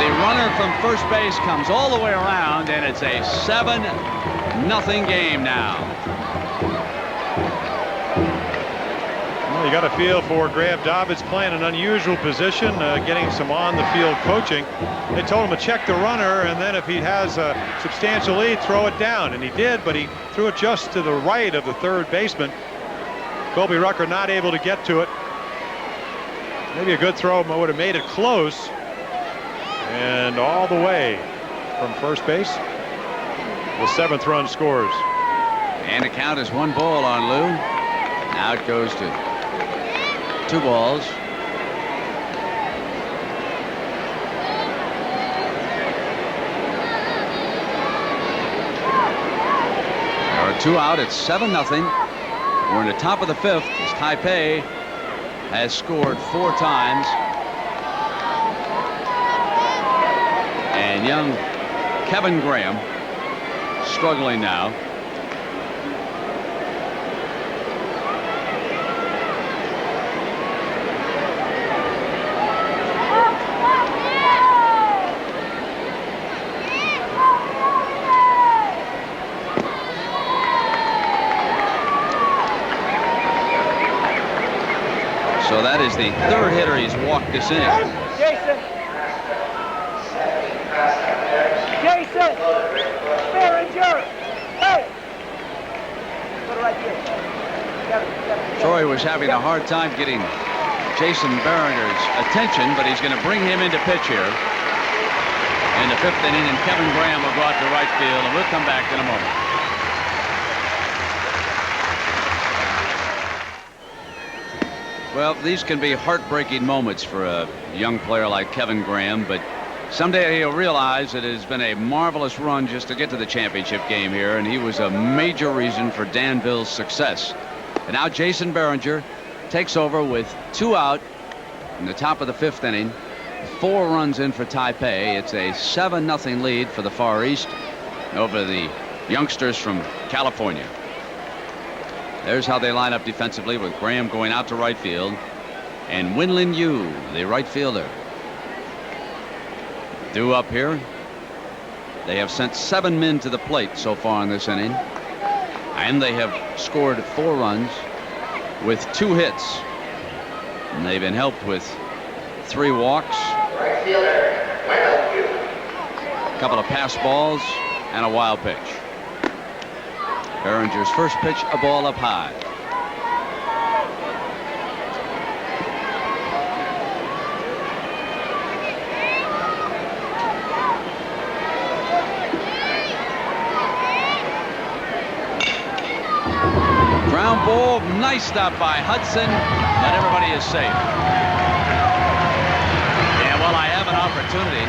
The runner from first base comes all the way around, and it's a 7-0 game now. Well, you got a feel for Graham Dobbins playing an unusual position, getting some on-the-field coaching. They told him to check the runner, and then if he has a substantial lead, throw it down. And he did, but he threw it just to the right of the third baseman. Colby Rucker not able to get to it. Maybe a good throw would have made it close. And all the way from first base, the 7th run scores. And the count is 1 ball on Lou. Now it goes to 2 balls. There are 2 out. It's 7-0. We're in the top of the 5th as Taipei has scored 4 times. And young Kevin Graham struggling now. So that is the third hitter he's walked this inning. Jason! Jason! Behringer! Hey! Put it right here. Troy was having a hard time getting Jason Behringer's attention, but he's going to bring him into pitch here in the 5th inning, and Kevin Graham will go out to right field, and we'll come back in a moment. Well, these can be heartbreaking moments for a young player like Kevin Graham, but someday he'll realize it has been a marvelous run just to get to the championship game here, and he was a major reason for Danville's success. And now Jason Behringer takes over with 2 out in the top of the 5th inning. 4 runs in for Taipei. It's a 7-0 lead for the Far East over the youngsters from California. There's how they line up defensively, with Graham going out to right field and Winlin Yu, the right fielder, due up here. They have sent 7 men to the plate so far in this inning, and they have scored 4 runs with 2 hits, and they've been helped with 3 walks, a couple of pass balls, and a wild pitch. Behringer's first pitch, a ball up high. Ground ball, nice stop by Hudson, but everybody is safe. Yeah, well, I have an opportunity.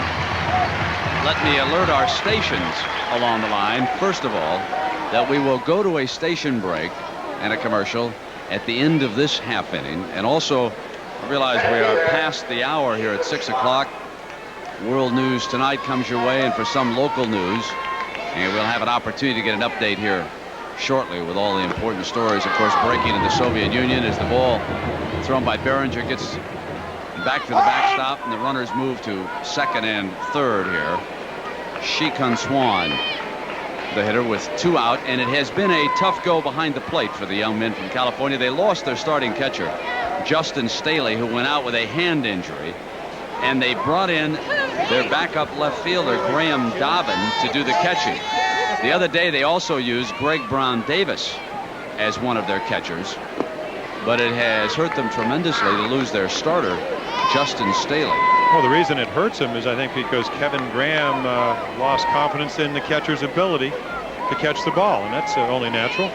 Let me alert our stations along the line, first of all, that we will go to a station break and a commercial at the end of this half inning. And also, I realize we are past the hour here at 6 o'clock. World News Tonight comes your way, and for some local news. And we'll have an opportunity to get an update here shortly with all the important stories. Of course, breaking in the Soviet Union as the ball thrown by Behringer gets back to the backstop, and the runners move to 2nd and 3rd here. Hsi Nan Swan, the hitter, with 2 out, and it has been a tough go behind the plate for the young men from California. They lost their starting catcher, Justin Staley, who went out with a hand injury, and they brought in their backup left fielder, Graham Dobbin, to do the catching. The other day they also used Greg Brown Davis as one of their catchers, but it has hurt them tremendously to lose their starter, Justin Staley. Well, the reason it hurts him is, I think, because Kevin Graham lost confidence in the catcher's ability to catch the ball, and that's only natural.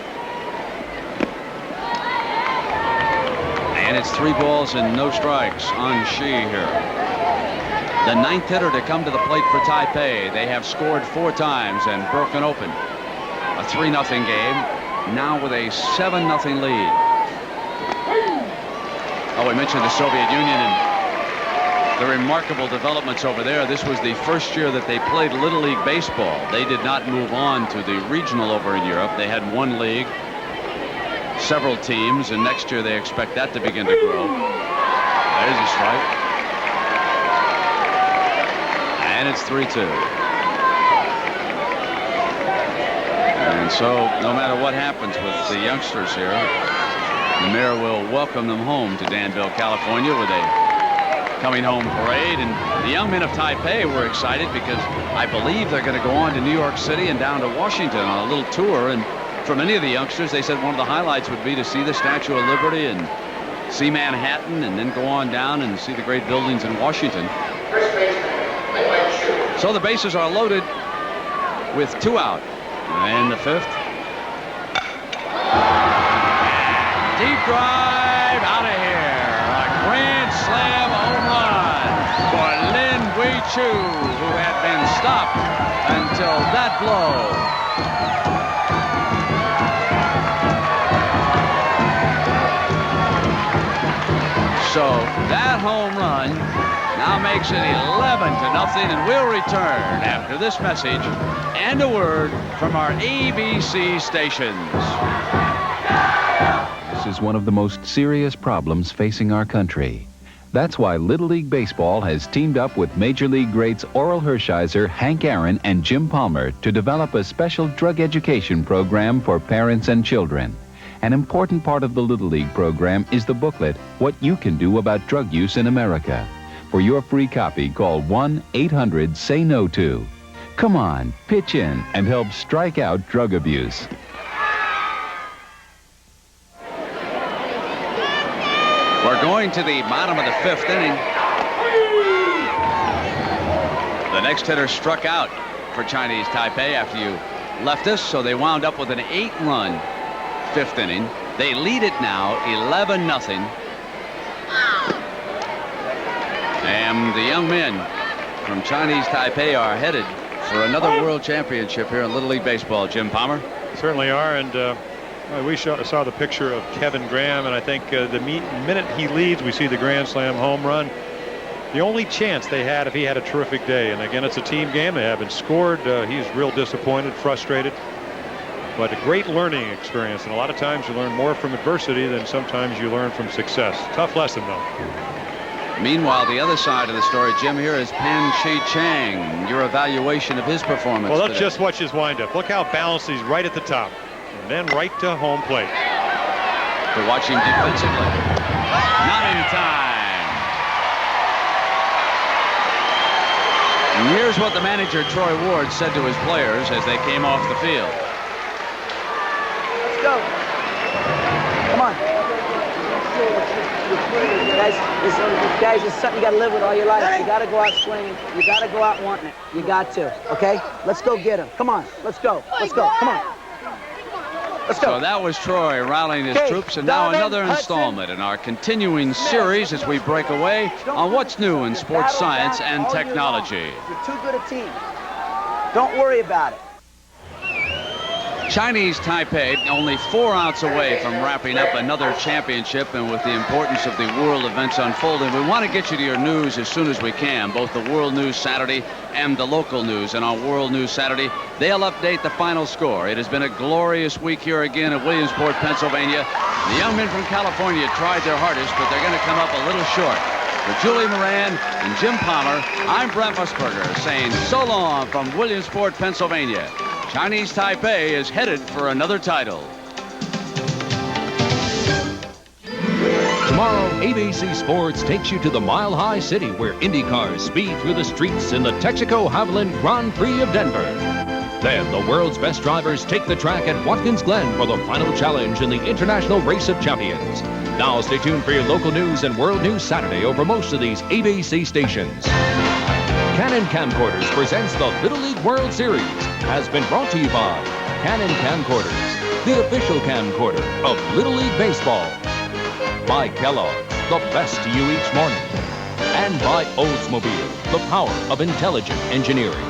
And it's 3 balls and no strikes on Hsi here. The 9th hitter to come to the plate for Taipei. They have scored 4 times and broken open a 3-0 game, now with a 7-0 lead. Oh, we mentioned the Soviet Union and the remarkable developments over there. This was the first year that they played Little League baseball. They did not move on to the regional over in Europe. They had 1 league, several teams, and next year they expect that to begin to grow. There's a strike. And it's 3-2. And so, no matter what happens with the youngsters here, the mayor will welcome them home to Danville, California, with a coming home parade. And the young men of Taipei were excited because I believe they're going to go on to New York City and down to Washington on a little tour. And for many of the youngsters, they said one of the highlights would be to see the Statue of Liberty and see Manhattan, and then go on down and see the great buildings in Washington. So the bases are loaded with 2 out in the 5th. Deep drive out of here. A grand slam home run for Lin Wei-Chu, who had been stopped until that blow. So that home run now now makes it 11-0, and we'll return after this message and a word from our ABC stations. This is one of the most serious problems facing our country. That's why Little League Baseball has teamed up with Major League greats Oral Hershiser, Hank Aaron, and Jim Palmer to develop a special drug education program for parents and children. An important part of the Little League program is the booklet, What You Can Do About Drug Use in America. For your free copy, call 1-800-SAY-NO-TO. Come on, pitch in and help strike out drug abuse. We're going to the bottom of the 5th inning. The next hitter struck out for Chinese Taipei after you left us, so they wound up with an 8-run 5th inning. They lead it now 11-0. And the young men from Chinese Taipei are headed for another world championship here in Little League Baseball. Jim Palmer? Certainly are, and we saw the picture of Kevin Graham, and I think the minute he leads, we see the grand slam home run. The only chance they had if he had a terrific day, and again, it's a team game. They haven't scored. He's real disappointed, frustrated, but a great learning experience, and a lot of times you learn more from adversity than sometimes you learn from success. Tough lesson, though. Meanwhile, the other side of the story, Jim, here is Pan Chi Chang. Your evaluation of his performance. Well, let's today. just watch his windup. Look how balanced he's right at the top, and then right to home plate. To watch him defensively. Not in time. And here's what the manager, Troy Ward, said to his players as they came off the field. Let's go. Come on. Guys, it's something you got to live with all your life. You got to go out swinging. You got to go out wanting it. You got to. Okay? Let's go get him. Come on. Let's go. Let's go. Come on. Let's go. So that was Troy rallying his troops, and now another installment in our continuing series as we break away on what's new in sports science and technology. You're too good a team. Don't worry about it. Chinese Taipei only 4 outs away from wrapping up another championship, and with the importance of the world events unfolding, we want to get you to your news as soon as we can, both the World News Saturday and the local news. And on World News Saturday, they'll update the final score. It has been a glorious week here again at Williamsport, Pennsylvania. The young men from California tried their hardest, but they're going to come up a little short. For Julie Moran and Jim Palmer, I'm Brent Musburger saying so long from Williamsport, Pennsylvania. Chinese Taipei is headed for another title. Tomorrow, ABC Sports takes you to the Mile High City, where Indy cars speed through the streets in the Texaco Havoline Grand Prix of Denver. Then, the world's best drivers take the track at Watkins Glen for the final challenge in the International Race of Champions. Now, stay tuned for your local news and World News Saturday over most of these ABC stations. Canon Camcorders presents the Little League World Series. Has been brought to you by Canon Camcorders, the official camcorder of Little League Baseball. By Kellogg's, the best to you each morning. And by Oldsmobile, the power of intelligent engineering.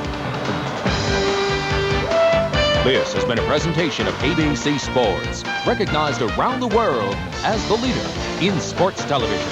This has been a presentation of ABC Sports, recognized around the world as the leader in sports television.